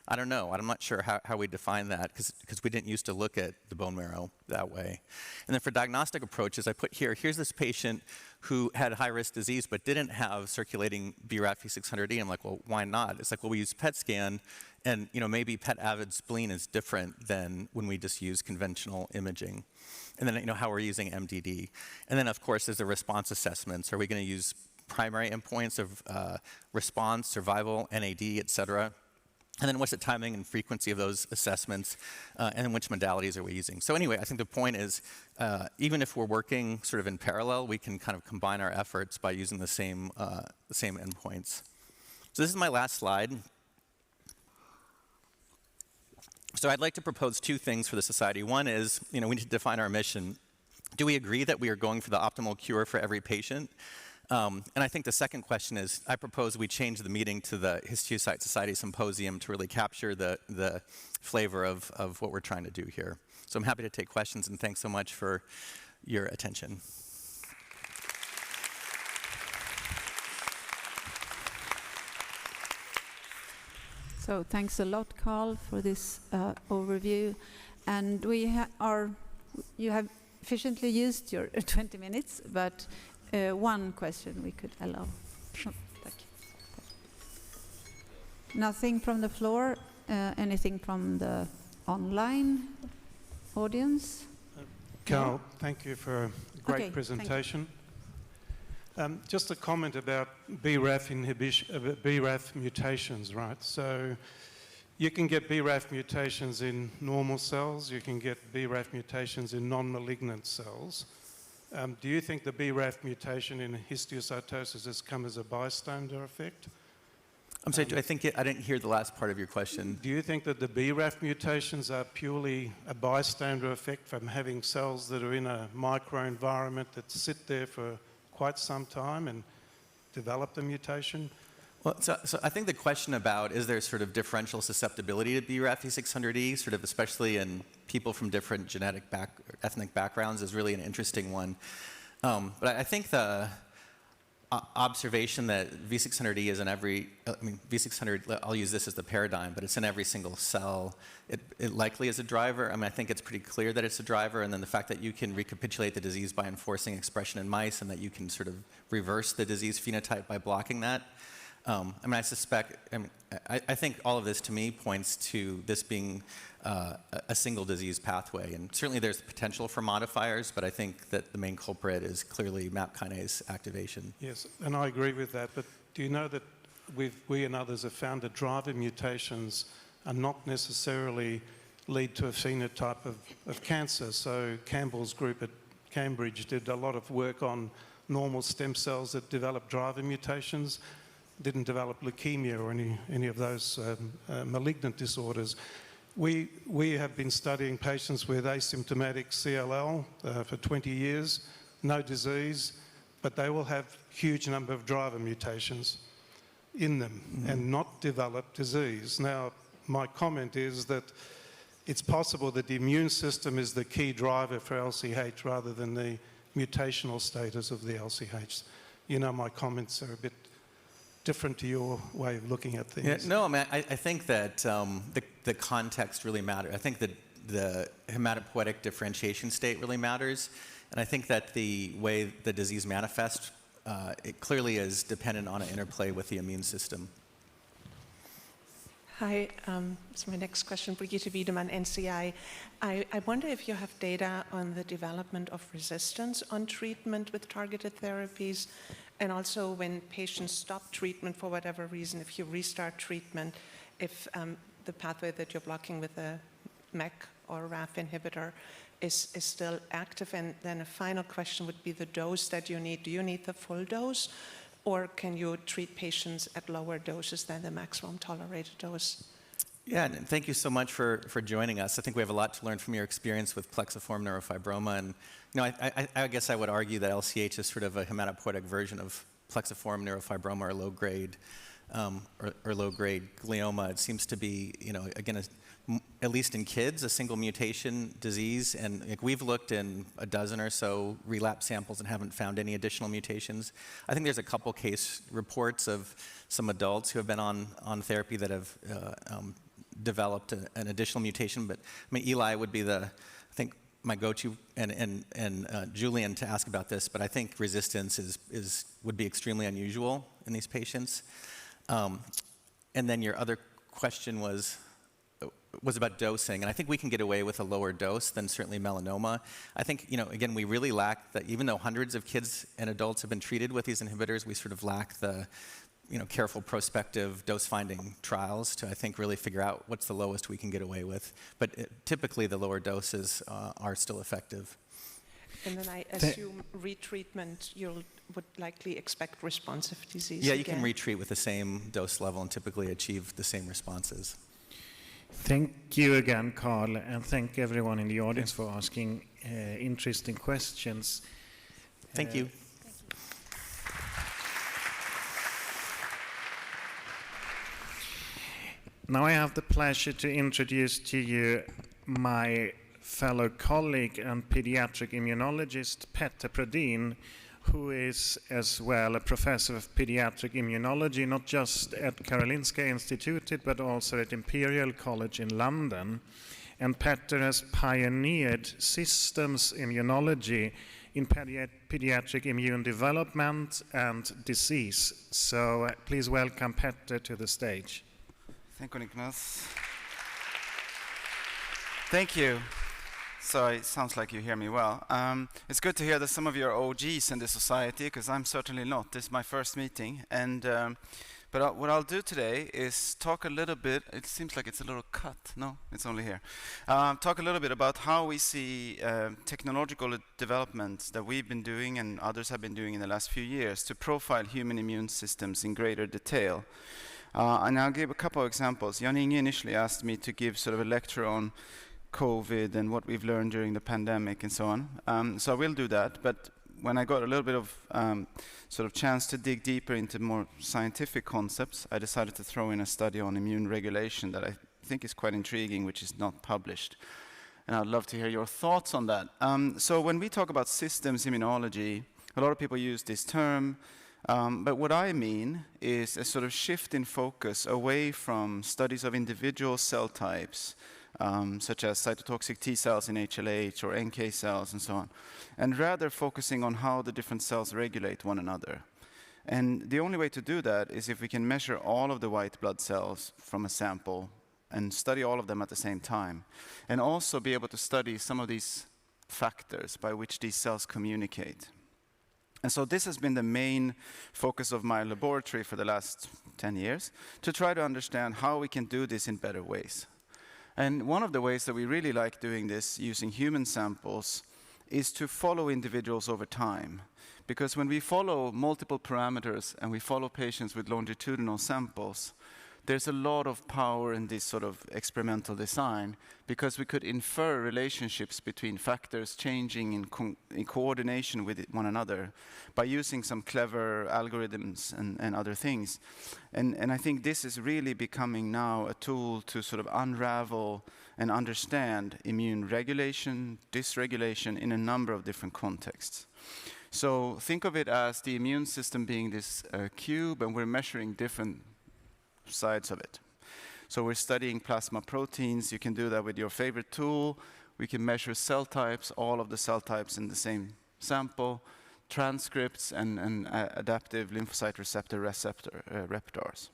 I don't know. I'm not sure how we define that because we didn't used to look at the bone marrow that way. And then for diagnostic approaches, I put here's this patient who had high-risk disease but didn't have circulating BRAF V600E. I'm like, well, why not? It's like, well, we use PET scan, and maybe PET avid spleen is different than when we just use conventional imaging. And then how we're using MDD. And then, of course, there's the response assessments. Are we going to use primary endpoints of response, survival, NAD, et cetera? And then what's the timing and frequency of those assessments, and then which modalities are we using? So anyway, I think the point is, even if we're working sort of in parallel, we can kind of combine our efforts by using the same endpoints. So this is my last slide. So I'd like to propose two things for the society. One is, we need to define our mission. Do we agree that we are going for the optimal cure for every patient? And I think the second question is, I propose we change the meeting to the Histiocyte Society Symposium to really capture the flavor of what we're trying to do here. So I'm happy to take questions, and thanks so much for your attention. So thanks a lot, Carl, for this overview. And you have efficiently used your 20 minutes, but one question we could allow. Oh, thank you. Nothing from the floor, anything from the online audience? Carl, thank you for a great presentation. Just a comment about BRAF inhibition, BRAF mutations, right? So you can get BRAF mutations in normal cells, you can get BRAF mutations in non-malignant cells. Do you think the BRAF mutation in histiocytosis has come as a bystander effect? I'm sorry, I didn't hear the last part of your question. Do you think that the BRAF mutations are purely a bystander effect from having cells that are in a microenvironment that sit there for quite some time and develop the mutation? Well, so I think the question about is there sort of differential susceptibility to BRAF V600E, sort of especially in people from different genetic ethnic backgrounds, is really an interesting one. But I think the observation that V600E is in every, V600, I'll use this as the paradigm, but it's in every single cell. It likely is a driver. I think it's pretty clear that it's a driver, and then the fact that you can recapitulate the disease by enforcing expression in mice and that you can sort of reverse the disease phenotype by blocking that. I suspect, I think all of this to me points to this being a single disease pathway. And certainly there's potential for modifiers, but I think that the main culprit is clearly MAP kinase activation. Yes, and I agree with that. But do you know that we and others have found that driver mutations are not necessarily lead to a phenotype of cancer. So Campbell's group at Cambridge did a lot of work on normal stem cells that develop driver mutations, didn't develop leukemia or any of those malignant disorders. We have been studying patients with asymptomatic CLL for 20 years, no disease, but they will have huge number of driver mutations in them and not develop disease. Now, my comment is that it's possible that the immune system is the key driver for LCH rather than the mutational status of the LCH. You know, my comments are a bit different to your way of looking at things. Yeah, no, I mean, I think that the context really matters. I think that the hematopoietic differentiation state really matters. And I think that the way the disease manifests, it clearly is dependent on an interplay with the immune system. Hi, so my next question, Brigitte Wiedemann, NCI. I wonder if you have data on the development of resistance on treatment with targeted therapies, and also when patients stop treatment for whatever reason, if you restart treatment, if the pathway that you're blocking with a MEK or RAF inhibitor is still active. And then a final question would be the dose that you need. Do you need the full dose? Or can you treat patients at lower doses than the maximum tolerated dose? Yeah, and thank you so much for joining us. I think we have a lot to learn from your experience with plexiform neurofibroma. And you know, I guess I would argue that LCH is sort of a hematopoietic version of plexiform neurofibroma or low-grade glioma. It seems to be, you know, again, at least in kids, a single mutation disease. And like, we've looked in a dozen or so relapse samples and haven't found any additional mutations. I think there's a couple case reports of some adults who have been on therapy that have developed an additional mutation. But I mean, Eli would be I think, my go-to, and Julian to ask about this. But I think resistance would be extremely unusual in these patients. And then your other question was about dosing, and I think we can get away with a lower dose than certainly melanoma. I think, you know, again, we really lack that. Even though hundreds of kids and adults have been treated with these inhibitors, we sort of lack the, you know, careful prospective dose-finding trials to, I think, really figure out what's the lowest we can get away with. But typically, the lower doses are still effective. And then I assume retreatment, you would likely expect responsive disease. Yeah, you can retreat with the same dose level and typically achieve the same responses. Thank you again, Carl, and thank everyone in the audience for asking interesting questions. Thank you. Now I have the pleasure to introduce to you my fellow colleague and pediatric immunologist, Petter Brodin, who is as well a professor of pediatric immunology, not just at Karolinska Institutet, but also at Imperial College in London. And Petter has pioneered systems immunology in pediatric immune development and disease. So please welcome Petter to the stage. Thank you, Nicholas. Thank you. So it sounds like you hear me well. It's good to hear that some of you are OGs in the society, because I'm certainly not. This is my first meeting. And but what I'll do today is talk a little bit. It seems like it's a little cut. No, it's only here. Talk a little bit about how we see technological developments that we've been doing and others have been doing in the last few years to profile human immune systems in greater detail. And I'll give a couple of examples. Jan-Inge initially asked me to give sort of a lecture on COVID and what we've learned during the pandemic and so on. So I will do that, but when I got a little bit of sort of chance to dig deeper into more scientific concepts, I decided to throw in a study on immune regulation that I think is quite intriguing, which is not published. And I'd love to hear your thoughts on that. So when we talk about systems immunology, a lot of people use this term, but what I mean is a sort of shift in focus away from studies of individual cell types, such as cytotoxic T cells in HLH or NK cells and so on, and rather focusing on how the different cells regulate one another. And the only way to do that is if we can measure all of the white blood cells from a sample and study all of them at the same time, and also be able to study some of these factors by which these cells communicate. And so this has been the main focus of my laboratory for the last 10 years, to try to understand how we can do this in better ways. And one of the ways that we really like doing this using human samples is to follow individuals over time. Because when we follow multiple parameters and we follow patients with longitudinal samples, there's a lot of power in this sort of experimental design, because we could infer relationships between factors changing in coordination with one another by using some clever algorithms and other things. And I think this is really becoming now a tool to sort of unravel and understand immune regulation, dysregulation in a number of different contexts. So think of it as the immune system being this cube, and we're measuring different sides of it. So we're studying plasma proteins. You can do that with your favorite tool. We can measure cell types, all of the cell types in the same sample, transcripts, and adaptive lymphocyte receptor repertoires.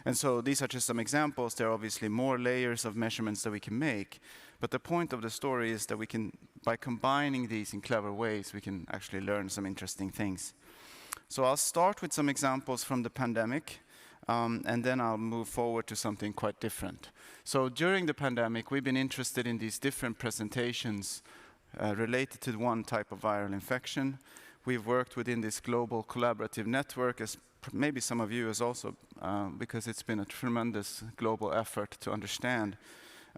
And so these are just some examples. There are obviously more layers of measurements that we can make. But the point of the story is that we can, by combining these in clever ways, we can actually learn some interesting things. So I'll start with some examples from the pandemic. And then I'll move forward to something quite different. So during the pandemic, we've been interested in these different presentations related to one type of viral infection. We've worked within this global collaborative network, as maybe some of you as also, because it's been a tremendous global effort to understand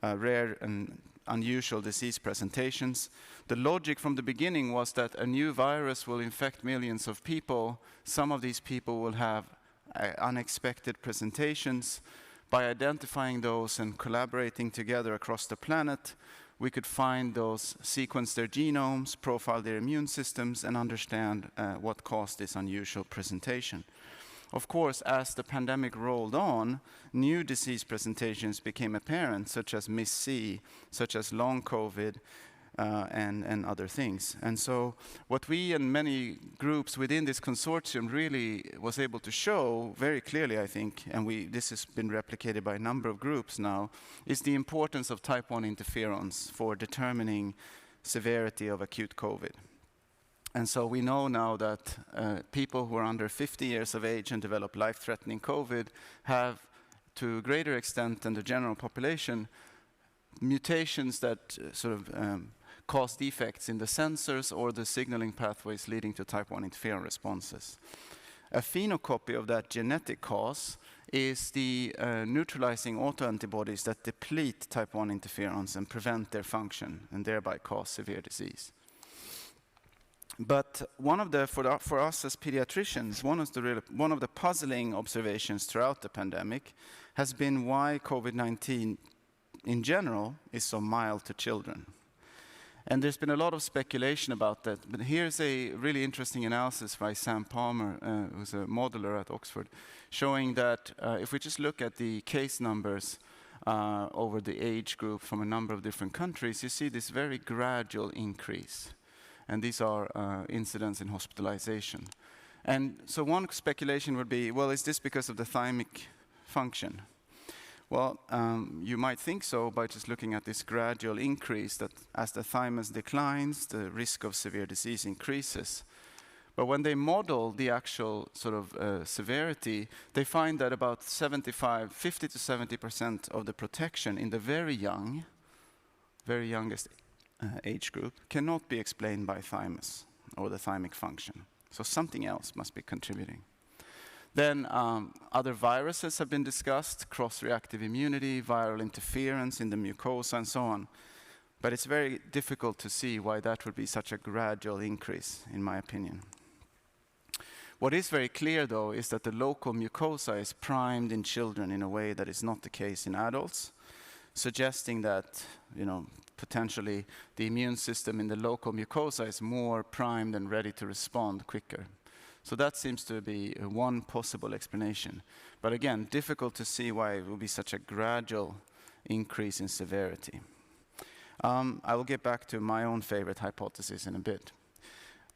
rare and unusual disease presentations. The logic from the beginning was that a new virus will infect millions of people. Some of these people will have unexpected presentations. By identifying those and collaborating together across the planet, we could find those, sequence their genomes, profile their immune systems, and understand what caused this unusual presentation. Of course, as the pandemic rolled on, new disease presentations became apparent, such as MIS-C, such as long COVID, and other things. And so what we and many groups within this consortium really was able to show very clearly, I think, and this has been replicated by a number of groups now, is the importance of type 1 interferons for determining severity of acute COVID. And so we know now that people who are under 50 years of age and develop life-threatening COVID have, to a greater extent than the general population, mutations that sort of cause defects in the sensors or the signaling pathways leading to type 1 interferon responses. A phenocopy of that genetic cause is the neutralizing autoantibodies that deplete type 1 interferons and prevent their function and thereby cause severe disease. But one of the, for us as pediatricians, one of the puzzling observations throughout the pandemic has been why COVID-19 in general is so mild to children. And there's been a lot of speculation about that, but here's a really interesting analysis by Sam Palmer, who's a modeler at Oxford, showing that if we just look at the case numbers over the age group from a number of different countries, you see this very gradual increase. And these are incidents in hospitalization. And so one speculation would be, well, is this because of the thymic function? Well, you might think so by just looking at this gradual increase, that as the thymus declines, the risk of severe disease increases. But when they model the actual sort of severity, they find that about 50 to 70% of the protection in the very youngest age group cannot be explained by thymus or the thymic function. So something else must be contributing. Then other viruses have been discussed, cross-reactive immunity, viral interference in the mucosa, and so on. But it's very difficult to see why that would be such a gradual increase, in my opinion. What is very clear, though, is that the local mucosa is primed in children in a way that is not the case in adults, suggesting that, potentially the immune system in the local mucosa is more primed and ready to respond quicker. So that seems to be one possible explanation. But again, difficult to see why it will be such a gradual increase in severity. I will get back to my own favorite hypothesis in a bit.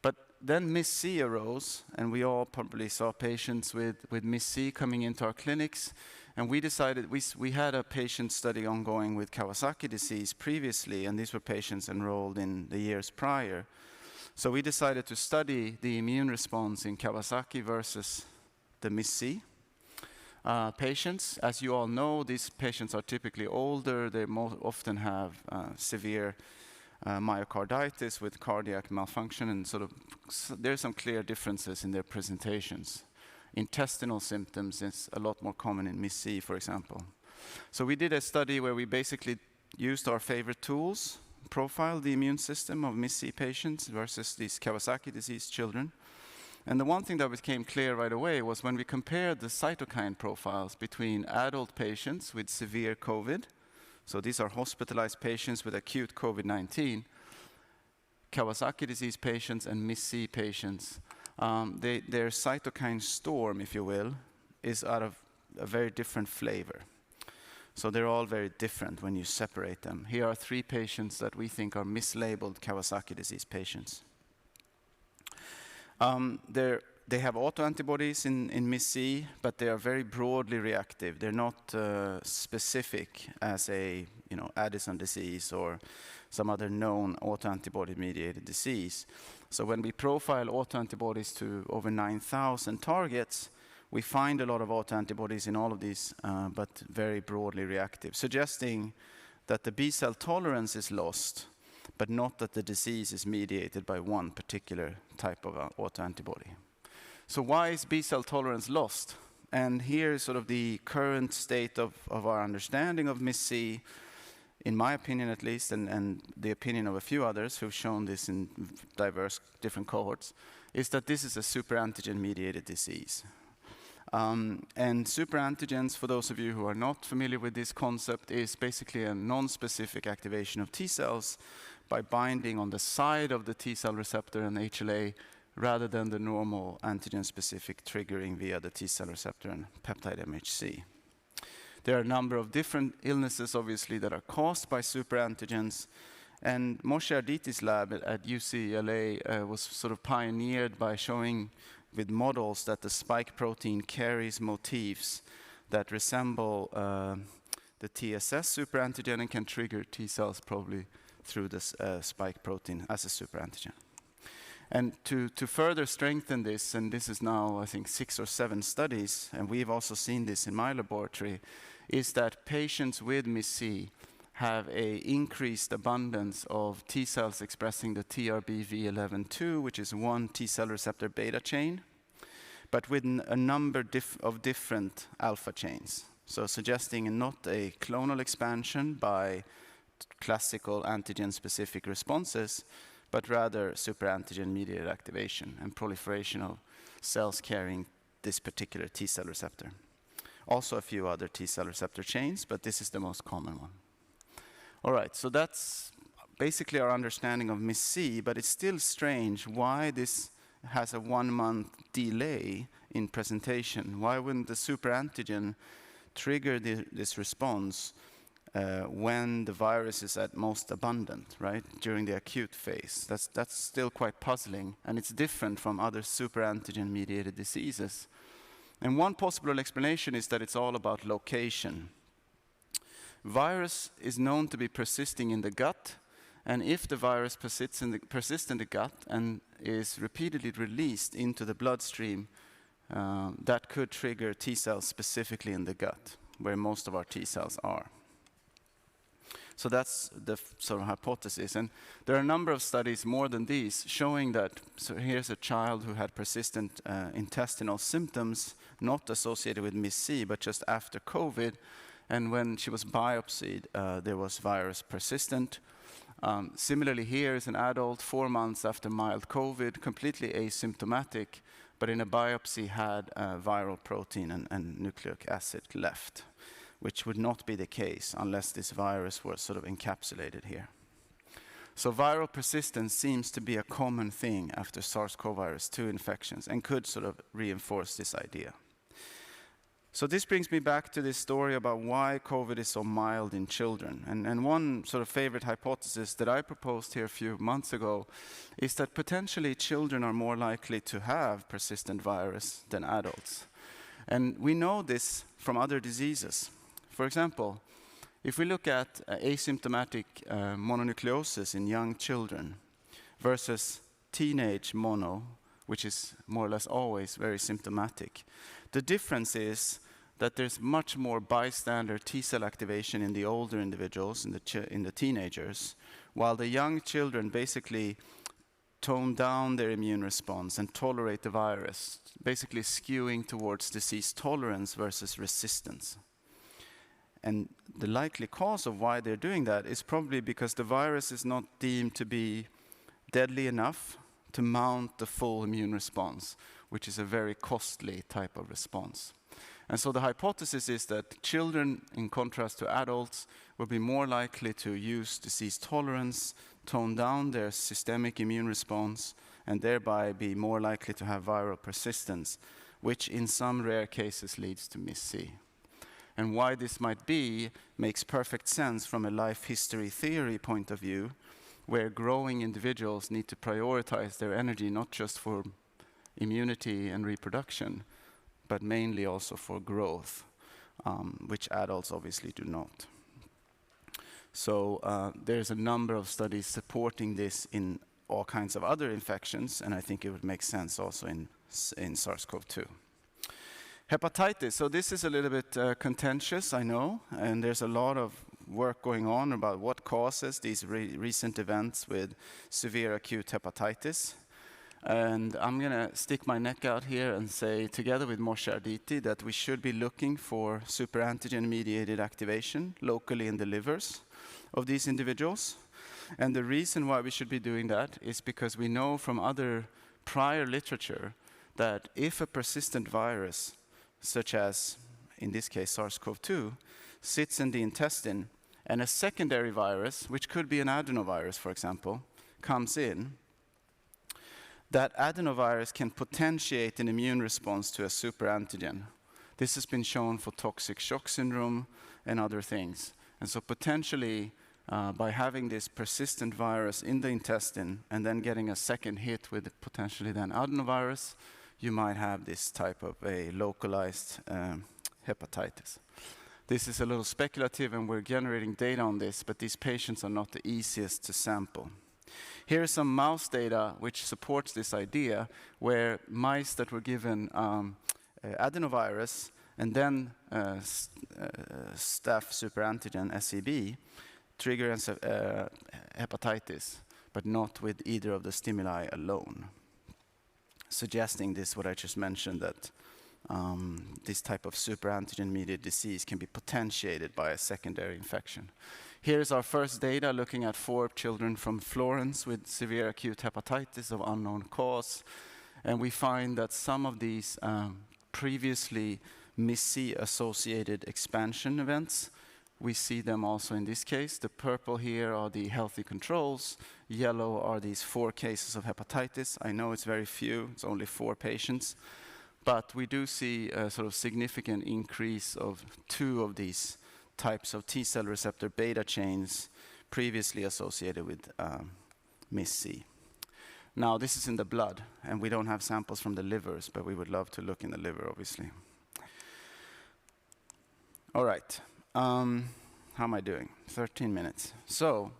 But then MIS-C arose, and we all probably saw patients with MIS-C coming into our clinics. And we decided, we had a patient study ongoing with Kawasaki disease previously, and these were patients enrolled in the years prior. So we decided to study the immune response in Kawasaki versus the MIS-C patients. As you all know, these patients are typically older. They often have severe myocarditis with cardiac malfunction, and there's some clear differences in their presentations. Intestinal symptoms is a lot more common in MIS-C, for example. So we did a study where we basically used our favorite tools, profiled the immune system of MIS-C patients versus these Kawasaki disease children. And the one thing that became clear right away was when we compared the cytokine profiles between adult patients with severe COVID, so these are hospitalized patients with acute COVID-19, Kawasaki disease patients and MIS-C patients, their cytokine storm, if you will, is out of a very different flavor. So they're all very different when you separate them. Here are 3 patients that we think are mislabeled Kawasaki disease patients. They have autoantibodies in MIS-C, but they are very broadly reactive. They're not specific as a Addison disease or some other known autoantibody-mediated disease. So when we profile autoantibodies to over 9,000 targets, we find a lot of autoantibodies in all of these, but very broadly reactive, suggesting that the B-cell tolerance is lost, but not that the disease is mediated by one particular type of autoantibody. So why is B-cell tolerance lost? And here is the current state of our understanding of MIS-C, in my opinion at least, and the opinion of a few others who've shown this in diverse different cohorts, is that this is a superantigen-mediated disease. And superantigens, for those of you who are not familiar with this concept, is basically a non-specific activation of T cells by binding on the side of the T cell receptor and HLA rather than the normal antigen-specific triggering via the T cell receptor and peptide MHC. There are a number of different illnesses, obviously, that are caused by superantigens. And Moshe Arditi's lab at UCLA was pioneered by showing with models that the spike protein carries motifs that resemble the TSS superantigen and can trigger T cells probably through this spike protein as a superantigen. And to further strengthen this, and this is now, I think, 6 or 7 studies, and we've also seen this in my laboratory, is that patients with MIS-C have an increased abundance of T cells expressing the TRBV11.2, which is one T cell receptor beta chain, but with a number of different alpha chains. So suggesting not a clonal expansion by classical antigen-specific responses, but rather superantigen-mediated activation and proliferation of cells carrying this particular T cell receptor. Also a few other T cell receptor chains, but this is the most common one. All right, so that's basically our understanding of MIS-C, but it's still strange why this has a 1-month delay in presentation. Why wouldn't the superantigen trigger this response when the virus is at most abundant, right, during the acute phase? That's still quite puzzling, and it's different from other superantigen-mediated diseases. And one possible explanation is that it's all about location. Virus is known to be persisting in the gut, and if the virus persists in the gut and is repeatedly released into the bloodstream, that could trigger T cells specifically in the gut, where most of our T cells are. So that's the hypothesis. And there are a number of studies, more than these, showing that, so here's a child who had persistent intestinal symptoms, not associated with MIS-C, but just after COVID. And when she was biopsied, there was virus persistent. Similarly, here is an adult 4 months after mild COVID, completely asymptomatic, but in a biopsy had viral protein and nucleic acid left, which would not be the case unless this virus was encapsulated here. So viral persistence seems to be a common thing after SARS-CoV-2 infections and could reinforce this idea. So this brings me back to this story about why COVID is so mild in children. And one favorite hypothesis that I proposed here a few months ago is that potentially children are more likely to have persistent virus than adults. And we know this from other diseases. For example, if we look at asymptomatic mononucleosis in young children versus teenage mono, which is more or less always very symptomatic. The difference is that there's much more bystander T-cell activation in the older individuals, in the teenagers, while the young children basically tone down their immune response and tolerate the virus, basically skewing towards disease tolerance versus resistance. And the likely cause of why they're doing that is probably because the virus is not deemed to be deadly enough to mount the full immune response, which is a very costly type of response. And so the hypothesis is that children, in contrast to adults, will be more likely to use disease tolerance, tone down their systemic immune response, and thereby be more likely to have viral persistence, which in some rare cases leads to MIS-C. And why this might be makes perfect sense from a life history theory point of view, where growing individuals need to prioritize their energy not just for immunity and reproduction, but mainly also for growth, which adults obviously do not. So there's a number of studies supporting this in all kinds of other infections, and I think it would make sense also in SARS-CoV-2. Hepatitis, so this is a little bit contentious, I know, and there's a lot of work going on about what causes these recent events with severe acute hepatitis. And I'm going to stick my neck out here and say, together with Moshe Arditi, that we should be looking for superantigen-mediated activation locally in the livers of these individuals. And the reason why we should be doing that is because we know from other prior literature that if a persistent virus, such as, in this case, SARS-CoV-2, sits in the intestine, and a secondary virus, which could be an adenovirus, for example, comes in, that adenovirus can potentiate an immune response to a superantigen. This has been shown for toxic shock syndrome and other things. And so potentially, by having this persistent virus in the intestine and then getting a second hit with potentially then adenovirus, you might have this type of a localized hepatitis. This is a little speculative, and we're generating data on this, but these patients are not the easiest to sample. Here's some mouse data which supports this idea, where mice that were given adenovirus and then staph superantigen, SEB, trigger hepatitis, but not with either of the stimuli alone, suggesting this, what I just mentioned, that this type of superantigen-mediated disease can be potentiated by a secondary infection. Here's our first data looking at 4 children from Florence with severe acute hepatitis of unknown cause. And we find that some of these previously MIS-C associated expansion events, we see them also in this case. The purple here are the healthy controls. Yellow are these 4 cases of hepatitis. I know it's very few, it's only 4 patients. But we do see a sort of significant increase of 2 of these types of T-cell receptor beta chains previously associated with MIS-C. Now, this is in the blood, and we don't have samples from the livers, but we would love to look in the liver, obviously. All right. How am I doing? 13 minutes. So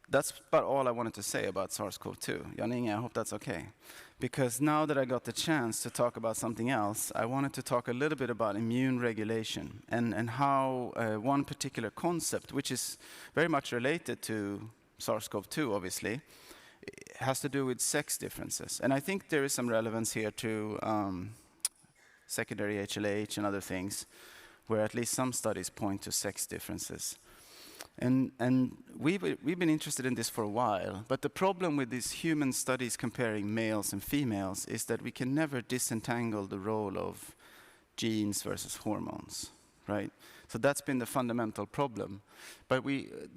that's about all I wanted to say about SARS-CoV-2. Jan-Inge, I hope that's okay. Because now that I got the chance to talk about something else, I wanted to talk a little bit about immune regulation and how one particular concept, which is very much related to SARS-CoV-2, obviously, has to do with sex differences. And I think there is some relevance here to secondary HLH and other things, where at least some studies point to sex differences. And we've been interested in this for a while, but the problem with these human studies comparing males and females is that we can never disentangle the role of genes versus hormones, right? So that's been the fundamental problem. But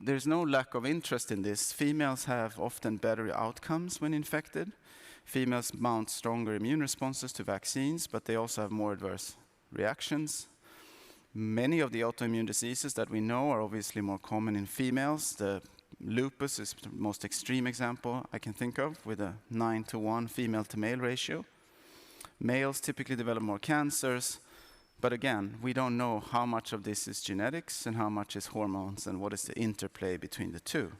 there's no lack of interest in this. Females have often better outcomes when infected. Females mount stronger immune responses to vaccines, but they also have more adverse reactions. Many of the autoimmune diseases that we know are obviously more common in females. The lupus is the most extreme example I can think of, with a 9-to-1 female-to-male ratio. Males typically develop more cancers, but again, we don't know how much of this is genetics and how much is hormones and what is the interplay between the two.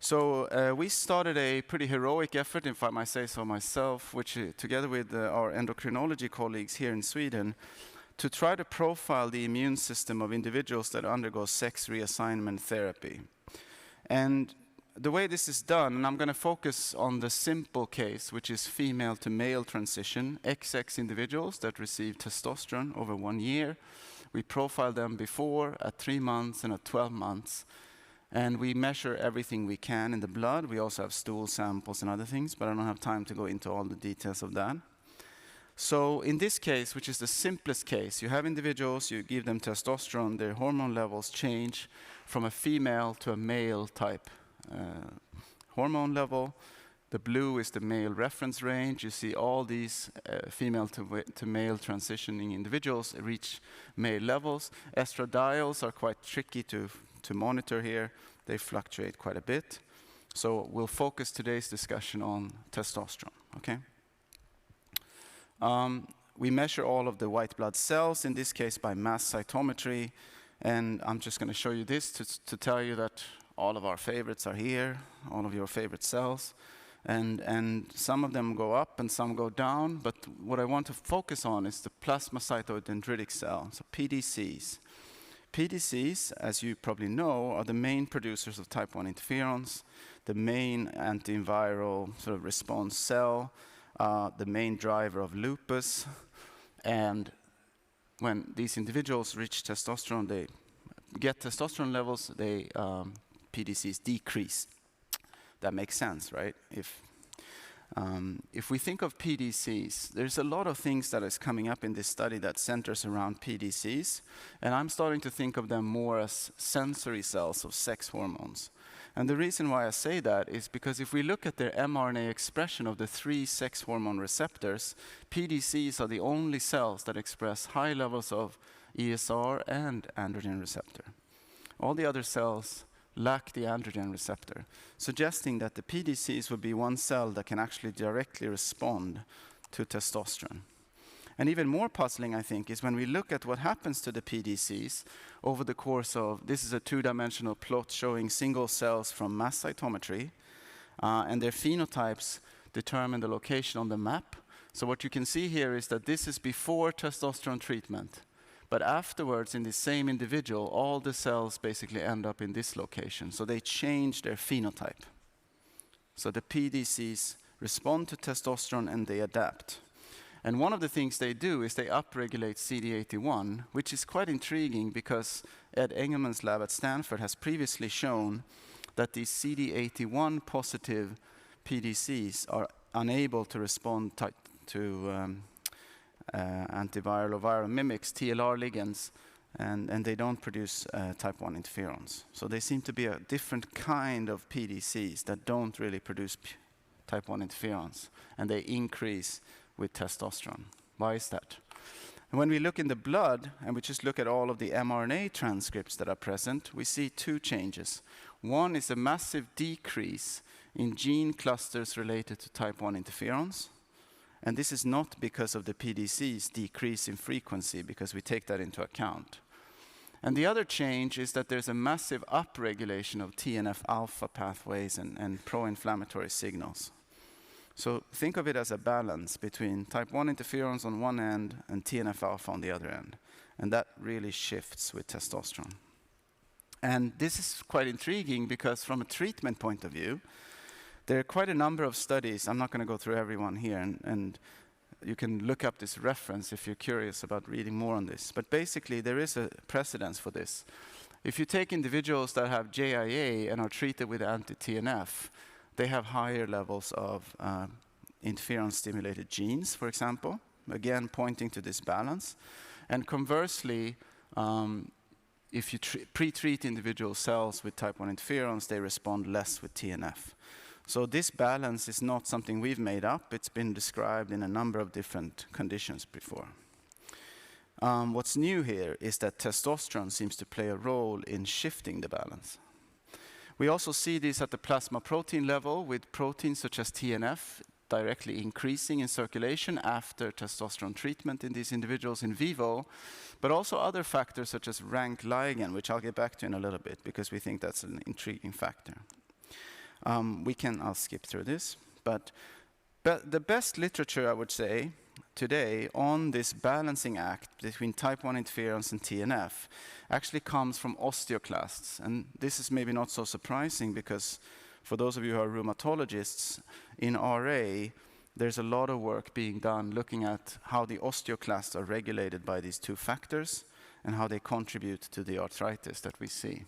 So we started a pretty heroic effort, if I might say so myself, which together with our endocrinology colleagues here in Sweden, to try to profile the immune system of individuals that undergo sex reassignment therapy. And the way this is done, and I'm going to focus on the simple case, which is female to male transition, XX individuals that receive testosterone over 1 year. We profile them before, at 3 months, and at 12 months. And we measure everything we can in the blood. We also have stool samples and other things, but I don't have time to go into all the details of that. So in this case, which is the simplest case, you have individuals, you give them testosterone, their hormone levels change from a female to a male type hormone level. The blue is the male reference range. You see all these female to male transitioning individuals reach male levels. Estradiol are quite tricky to monitor here. They fluctuate quite a bit. So we'll focus today's discussion on testosterone, okay? We measure all of the white blood cells, in this case by mass cytometry, and I'm just going to show you this to tell you that all of our favorites are here, all of your favorite cells, and some of them go up and some go down, but what I want to focus on is the plasmacytoid dendritic cell, so PDCs. PDCs, as you probably know, are the main producers of type 1 interferons, the main antiviral sort of response cell, the main driver of lupus, and when these individuals reach testosterone, they get testosterone levels, PDCs decrease. That makes sense, right? If we think of PDCs, there's a lot of things that is coming up in this study that centers around PDCs, and I'm starting to think of them more as sensory cells of sex hormones. And the reason why I say that is because if we look at their mRNA expression of the 3 sex hormone receptors, PDCs are the only cells that express high levels of ESR and androgen receptor. All the other cells lack the androgen receptor, suggesting that the PDCs would be one cell that can actually directly respond to testosterone. And even more puzzling, I think, is when we look at what happens to the PDCs over the course of, this is a 2-dimensional plot showing single cells from mass cytometry, and their phenotypes determine the location on the map. So what you can see here is that this is before testosterone treatment. But afterwards, in the same individual, all the cells basically end up in this location. So they change their phenotype. So the PDCs respond to testosterone and they adapt. And one of the things they do is they upregulate CD81, which is quite intriguing because Ed Engelman's lab at Stanford has previously shown that these CD81 positive PDCs are unable to respond to antiviral or viral mimics, TLR ligands, and they don't produce type 1 interferons. So they seem to be a different kind of PDCs that don't really produce type 1 interferons, and they increase with testosterone. Why is that? And when we look in the blood, and we just look at all of the mRNA transcripts that are present, we see 2 changes. One is a massive decrease in gene clusters related to type 1 interferons. And this is not because of the PDC's decrease in frequency, because we take that into account. And the other change is that there's a massive upregulation of TNF-alpha pathways and pro-inflammatory signals. So think of it as a balance between type 1 interferons on one end and TNF-alpha on the other end. And that really shifts with testosterone. And this is quite intriguing because from a treatment point of view, there are quite a number of studies. I'm not going to go through everyone here, and you can look up this reference if you're curious about reading more on this. But basically, there is a precedence for this. If you take individuals that have JIA and are treated with anti-TNF, they have higher levels of interferon-stimulated genes, for example, again pointing to this balance. And conversely, if you pre-treat individual cells with type 1 interferons, they respond less with TNF. So this balance is not something we've made up. It's been described in a number of different conditions before. What's new here is that testosterone seems to play a role in shifting the balance. We also see this at the plasma protein level with proteins such as TNF directly increasing in circulation after testosterone treatment in these individuals in vivo, but also other factors such as rank ligand, which I'll get back to in a little bit because we think that's an intriguing factor. I'll skip through this, but the best literature, I would say, today on this balancing act between type 1 interferons and TNF actually comes from osteoclasts. And this is maybe not so surprising because for those of you who are rheumatologists, in RA, there's a lot of work being done looking at how the osteoclasts are regulated by these two factors and how they contribute to the arthritis that we see.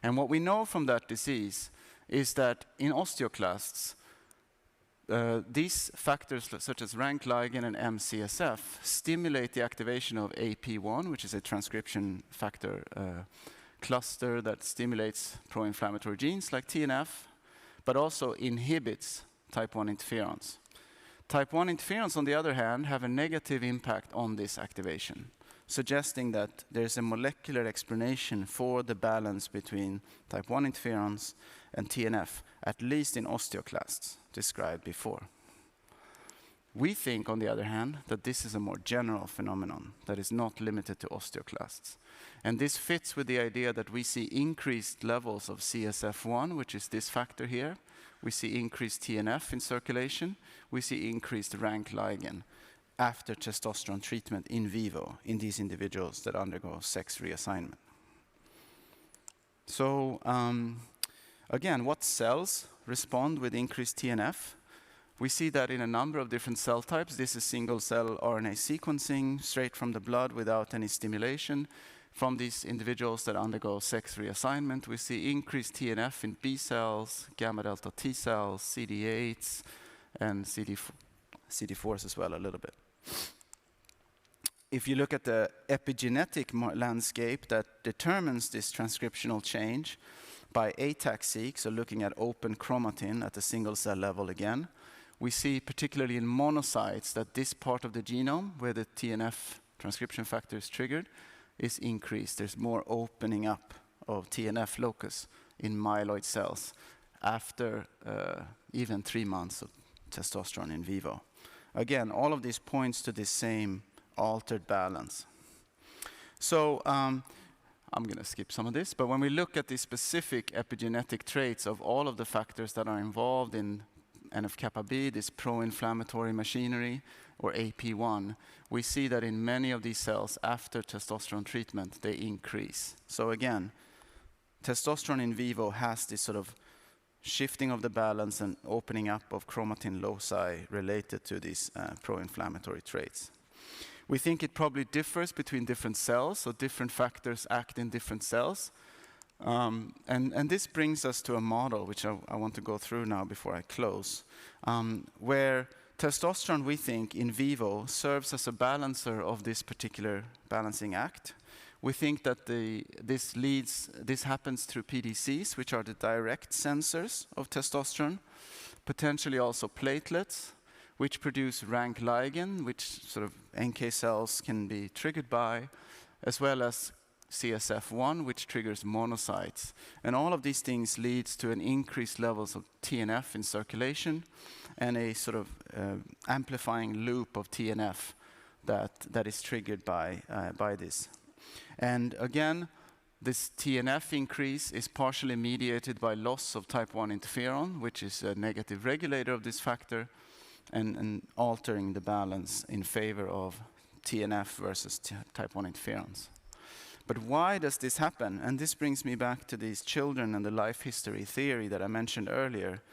And what we know from that disease is that in osteoclasts, these factors such as rank ligand and MCSF stimulate the activation of AP1, which is a transcription factor cluster that stimulates pro-inflammatory genes like TNF, but also inhibits type 1 interferons. Type 1 interferons, on the other hand, have a negative impact on this activation, suggesting that there's a molecular explanation for the balance between type 1 interferons and TNF, at least in osteoclasts described before. We think, on the other hand, that this is a more general phenomenon that is not limited to osteoclasts. And this fits with the idea that we see increased levels of CSF1, which is this factor here. We see increased TNF in circulation. We see increased rank ligand after testosterone treatment in vivo in these individuals that undergo sex reassignment. So again, what cells respond with increased TNF? We see that in a number of different cell types. This is single-cell RNA sequencing straight from the blood without any stimulation. From these individuals that undergo sex reassignment, we see increased TNF in B cells, gamma delta T cells, CD8s, and CD4s as well a little bit. If you look at the epigenetic landscape that determines this transcriptional change by ATAC-seq, so looking at open chromatin at the single-cell level again, we see particularly in monocytes that this part of the genome where the TNF transcription factor is triggered is increased. There's more opening up of TNF locus in myeloid cells after even 3 months of testosterone in vivo. Again, all of this points to this same altered balance. So I'm going to skip some of this, but when we look at the specific epigenetic traits of all of the factors that are involved in NF-kappa B, this pro-inflammatory machinery, or AP1, we see that in many of these cells after testosterone treatment, they increase. So again, testosterone in vivo has this sort of shifting of the balance and opening up of chromatin loci related to these pro-inflammatory traits. We think it probably differs between different cells, so different factors act in different cells. And this brings us to a model, which I want to go through now before I close, where testosterone, we think, in vivo serves as a balancer of this particular balancing act. We think that this happens through PDCs, which are the direct sensors of testosterone, potentially also platelets, which produce rank ligand, which sort of NK cells can be triggered by, as well as CSF1, which triggers monocytes. And all of these things leads to an increased levels of TNF in circulation and a sort of amplifying loop of TNF that is triggered by this. And again, this TNF increase is partially mediated by loss of type 1 interferon, which is a negative regulator of this factor, and altering the balance in favor of TNF versus type 1 interferons. But why does this happen? And this brings me back to these children and the life history theory that I mentioned earlier.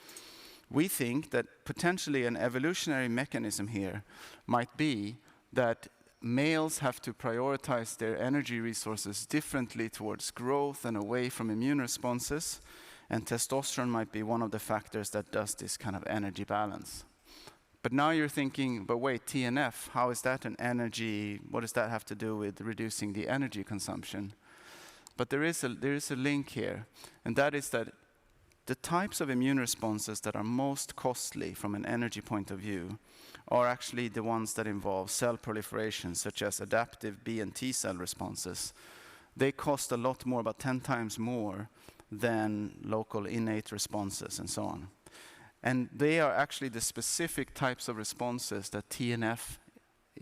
We think that potentially an evolutionary mechanism here might be that males have to prioritize their energy resources differently towards growth and away from immune responses, and testosterone might be one of the factors that does this kind of energy balance. But now you're thinking, but wait, TNF, how is that an energy? What does that have to do with reducing the energy consumption? But there is a link here, and that is that the types of immune responses that are most costly from an energy point of view are actually the ones that involve cell proliferation, such as adaptive B and T cell responses. They cost a lot more, about 10 times more than local innate responses and so on. And they are actually the specific types of responses that TNF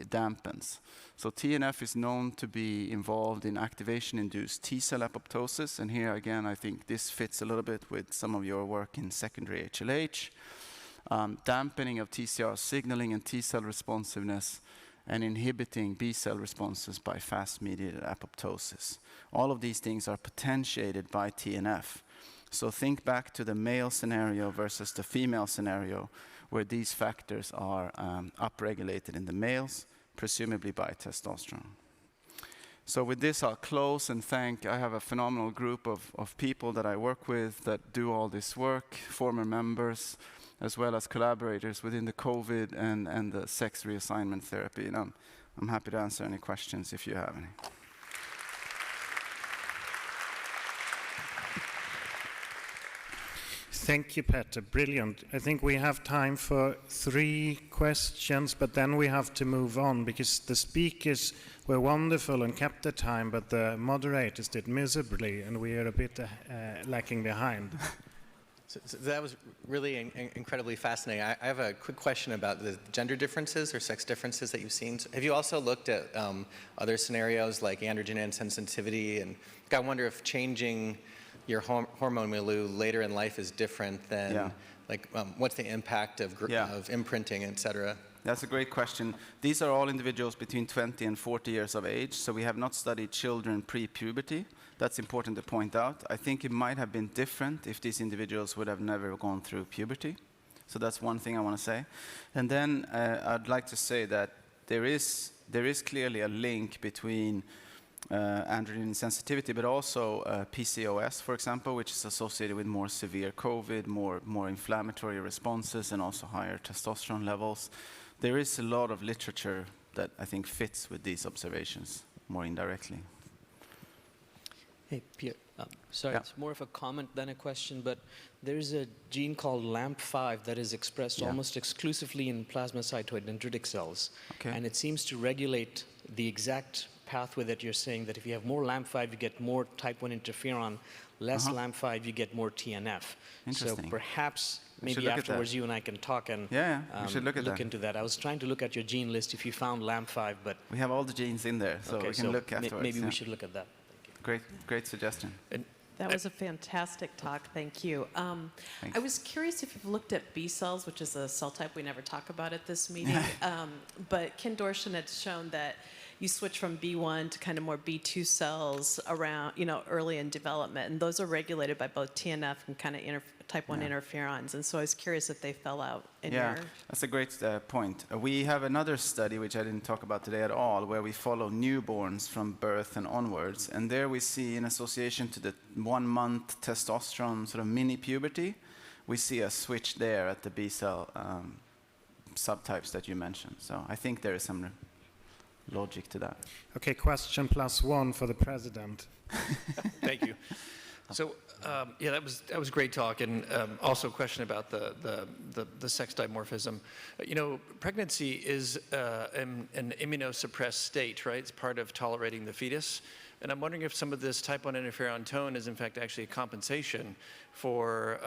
dampens. So TNF is known to be involved in activation-induced T-cell apoptosis, and here again I think this fits a little bit with some of your work in secondary HLH. Dampening of TCR signaling and T-cell responsiveness, and inhibiting B-cell responses by fast-mediated apoptosis. All of these things are potentiated by TNF. So think back to the male scenario versus the female scenario, where these factors are upregulated in the males, presumably by testosterone. So with this, I'll close and thank. I have a phenomenal group of people that I work with that do all this work, former members, as well as collaborators within the COVID and the sex reassignment therapy. And I'm happy to answer any questions if you have any. Thank you, Petter. Brilliant. I think we have time for 3 questions, but then we have to move on because the speakers were wonderful and kept the time, but the moderators did miserably, and we are a bit lacking behind. So that was really incredibly fascinating. I have a quick question about the gender differences or sex differences that you've seen. So have you also looked at other scenarios like androgen insensitivity? And I wonder if changing your hormone milieu later in life is different than, what's the impact of imprinting, et cetera? That's a great question. These are all individuals between 20 and 40 years of age, so we have not studied children pre-puberty. That's important to point out. I think it might have been different if these individuals would have never gone through puberty. So that's one thing I want to say. And then I'd like to say that there is clearly a link between androgen insensitivity, but also PCOS, for example, which is associated with more severe COVID, more inflammatory responses, and also higher testosterone levels. There is a lot of literature that I think fits with these observations more indirectly. Hey, Pierre. Sorry, it's more of a comment than a question, but there's a gene called LAMP5 that is expressed almost exclusively in plasmacytoid dendritic cells. Okay. And it seems to regulate the exact pathway that you're saying, that if you have more LAMP5, you get more type 1 interferon, less LAMP5, you get more TNF. Interesting. So perhaps maybe afterwards you and I can talk and we should look into that. I was trying to look at your gene list if you found LAMP5, but... We have all the genes in there, so we can look afterwards. Maybe we should look at that. Thank you. Great suggestion. That was a fantastic talk. Thank you. I was curious if you've looked at B cells, which is a cell type we never talk about at this meeting. But Ken Dorshan had shown that you switch from B1 to kind of more B2 cells around, early in development, and those are regulated by both TNF and kind of type 1 interferons. And so I was curious if they fell out in your... That's a great point. We have another study, which I didn't talk about today at all, where we follow newborns from birth and onwards. And there we see, in association to the 1-month testosterone sort of mini-puberty, we see a switch there at the B cell subtypes that you mentioned. So I think there is some logic to that. Okay, question +1 for the president. Thank you. So, that was great talk, and also a question about the sex dimorphism. Pregnancy is an immunosuppressed state, right? It's part of tolerating the fetus. And I'm wondering if some of this type 1 interferon tone is in fact actually a compensation for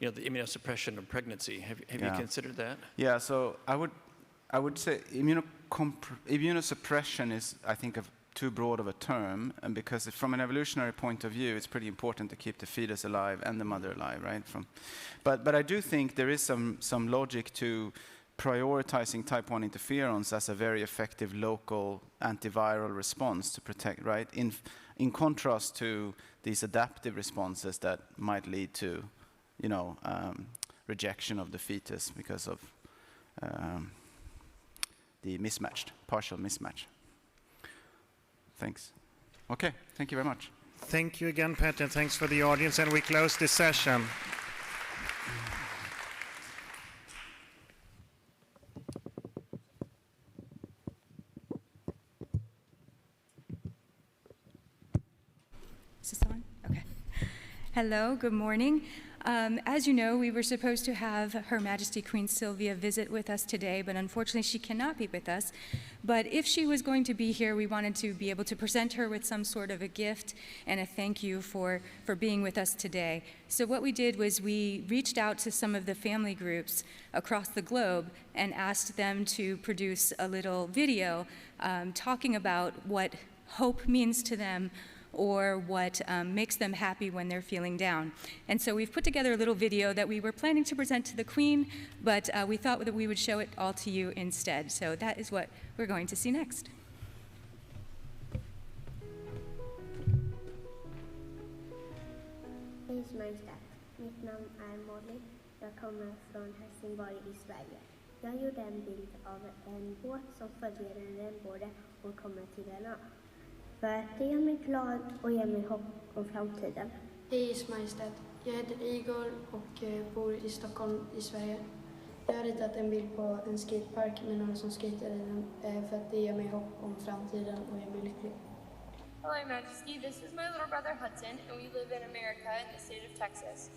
the immunosuppression of pregnancy. Have you considered that? Yeah, so I would say immunosuppression is, I think, too broad of a term, and because from an evolutionary point of view, it's pretty important to keep the fetus alive and the mother alive, right? But I do think there is some logic to prioritizing type 1 interferons as a very effective local antiviral response to protect, right? In contrast to these adaptive responses that might lead to, rejection of the fetus because of the partial mismatch. Thanks. Okay, thank you very much. Thank you again, Petter. Thanks for the audience, and we close this session. Is this on? Okay. Hello, good morning. As you know, we were supposed to have Her Majesty Queen Sylvia visit with us today, but unfortunately she cannot be with us. But if she was going to be here, we wanted to be able to present her with some sort of a gift and a thank you for being with us today. So what we did was we reached out to some of the family groups across the globe and asked them to produce a little video talking about what hope means to them, or what makes them happy when they're feeling down. And so we've put together a little video that we were planning to present to the Queen, but we thought that we would show it all to you instead. So that is what we're going to see next. Hej Majestät, mitt namn är Molly. Jag kommer från Helsingborg i Sverige. Jag gjorde en bild av en båt som följer en regnbåge och kommer till en ö. För att det gör mig glad och ger mig hopp om framtiden. Hej Majestät, jag heter Igor och bor i Stockholm i Sverige. Jag har ritat en bild på en skatepark med några som skater i den för att det ger mig hopp om framtiden och gör mig lycklig. Hello, Your Majesty. This is my little brother Hudson, and we live in America in the state of Texas.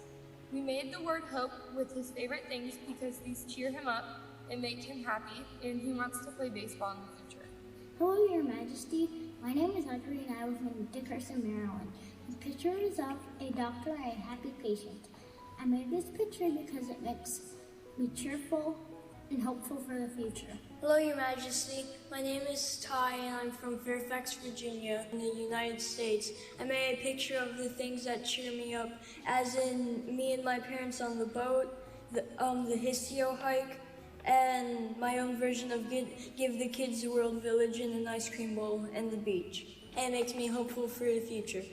We made the word hope with his favorite things because these cheer him up and make him happy, and he wants to play baseball in the future. Hello, Your Majesty. My name is Audrey, and I live in Dickerson, Maryland. The picture is of a doctor and a happy patient. I made this picture because it makes me cheerful and hopeful for the future. Hello, Your Majesty. My name is Ty, and I'm from Fairfax, Virginia, in the United States. I made a picture of the things that cheer me up, as in me and my parents on the boat, the Histio hike, and my own version of Give the Kids the World Village and an ice cream bowl and the beach. And it makes me hopeful for the future.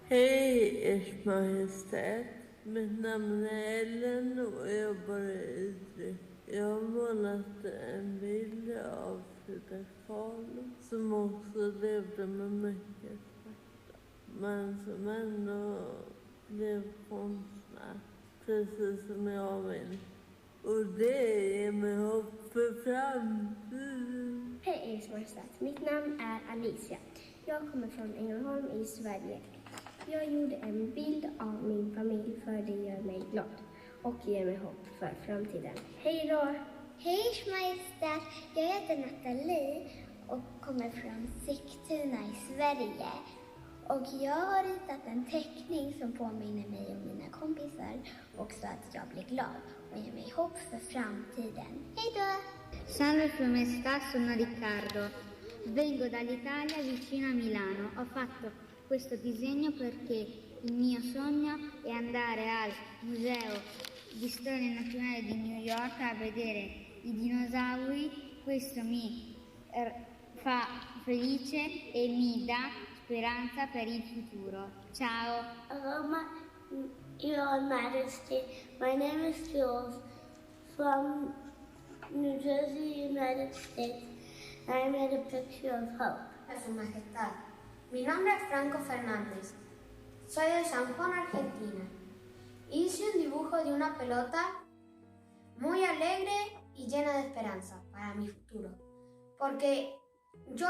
Hej, Ers Majestät. Mitt namn är Ellen och jag bor i Utrecht. Jag har målat en bild av Frida Kahlo som också levde med mycket smärta, men som ändå blev konstnär, precis som jag vill. Och det ger mig hopp för framtiden. Hej Ers Majestät, mitt namn är Alicia. Jag kommer från Ängelholm i Sverige. Jag gjorde en bild av min familj för det gör mig glad och ger mig hopp för framtiden. Hej då! Hej Ers Majestät, jag heter Nathalie och kommer från Sigtuna i Sverige. Och jag har ritat en teckning som påminner mig om mina kompisar och så att jag blir glad och ger mig hopp för framtiden. Hej då! Salve Maestà, sono Riccardo. Vengo dall'Italia vicino a Milano. Ho fatto questo disegno perché il mio sogno è andare al Museo di Storia Naturale di New York a vedere i dinosauri. Questo mi fa felice e mi dà speranza per il futuro. Ciao! Your Majesty, my name is Jules from New Jersey, United States. I made a picture of hope. Su Majestad, mi nombre es Franco Fernández. Soy de San Juan, Argentina. Hice un dibujo de una pelota muy alegre y llena de esperanza para mi futuro. Porque yo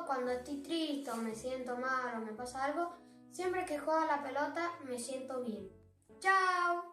cuando estoy triste o me siento mal o me pasa algo, siempre que juego a la pelota me siento bien. ¡Chao!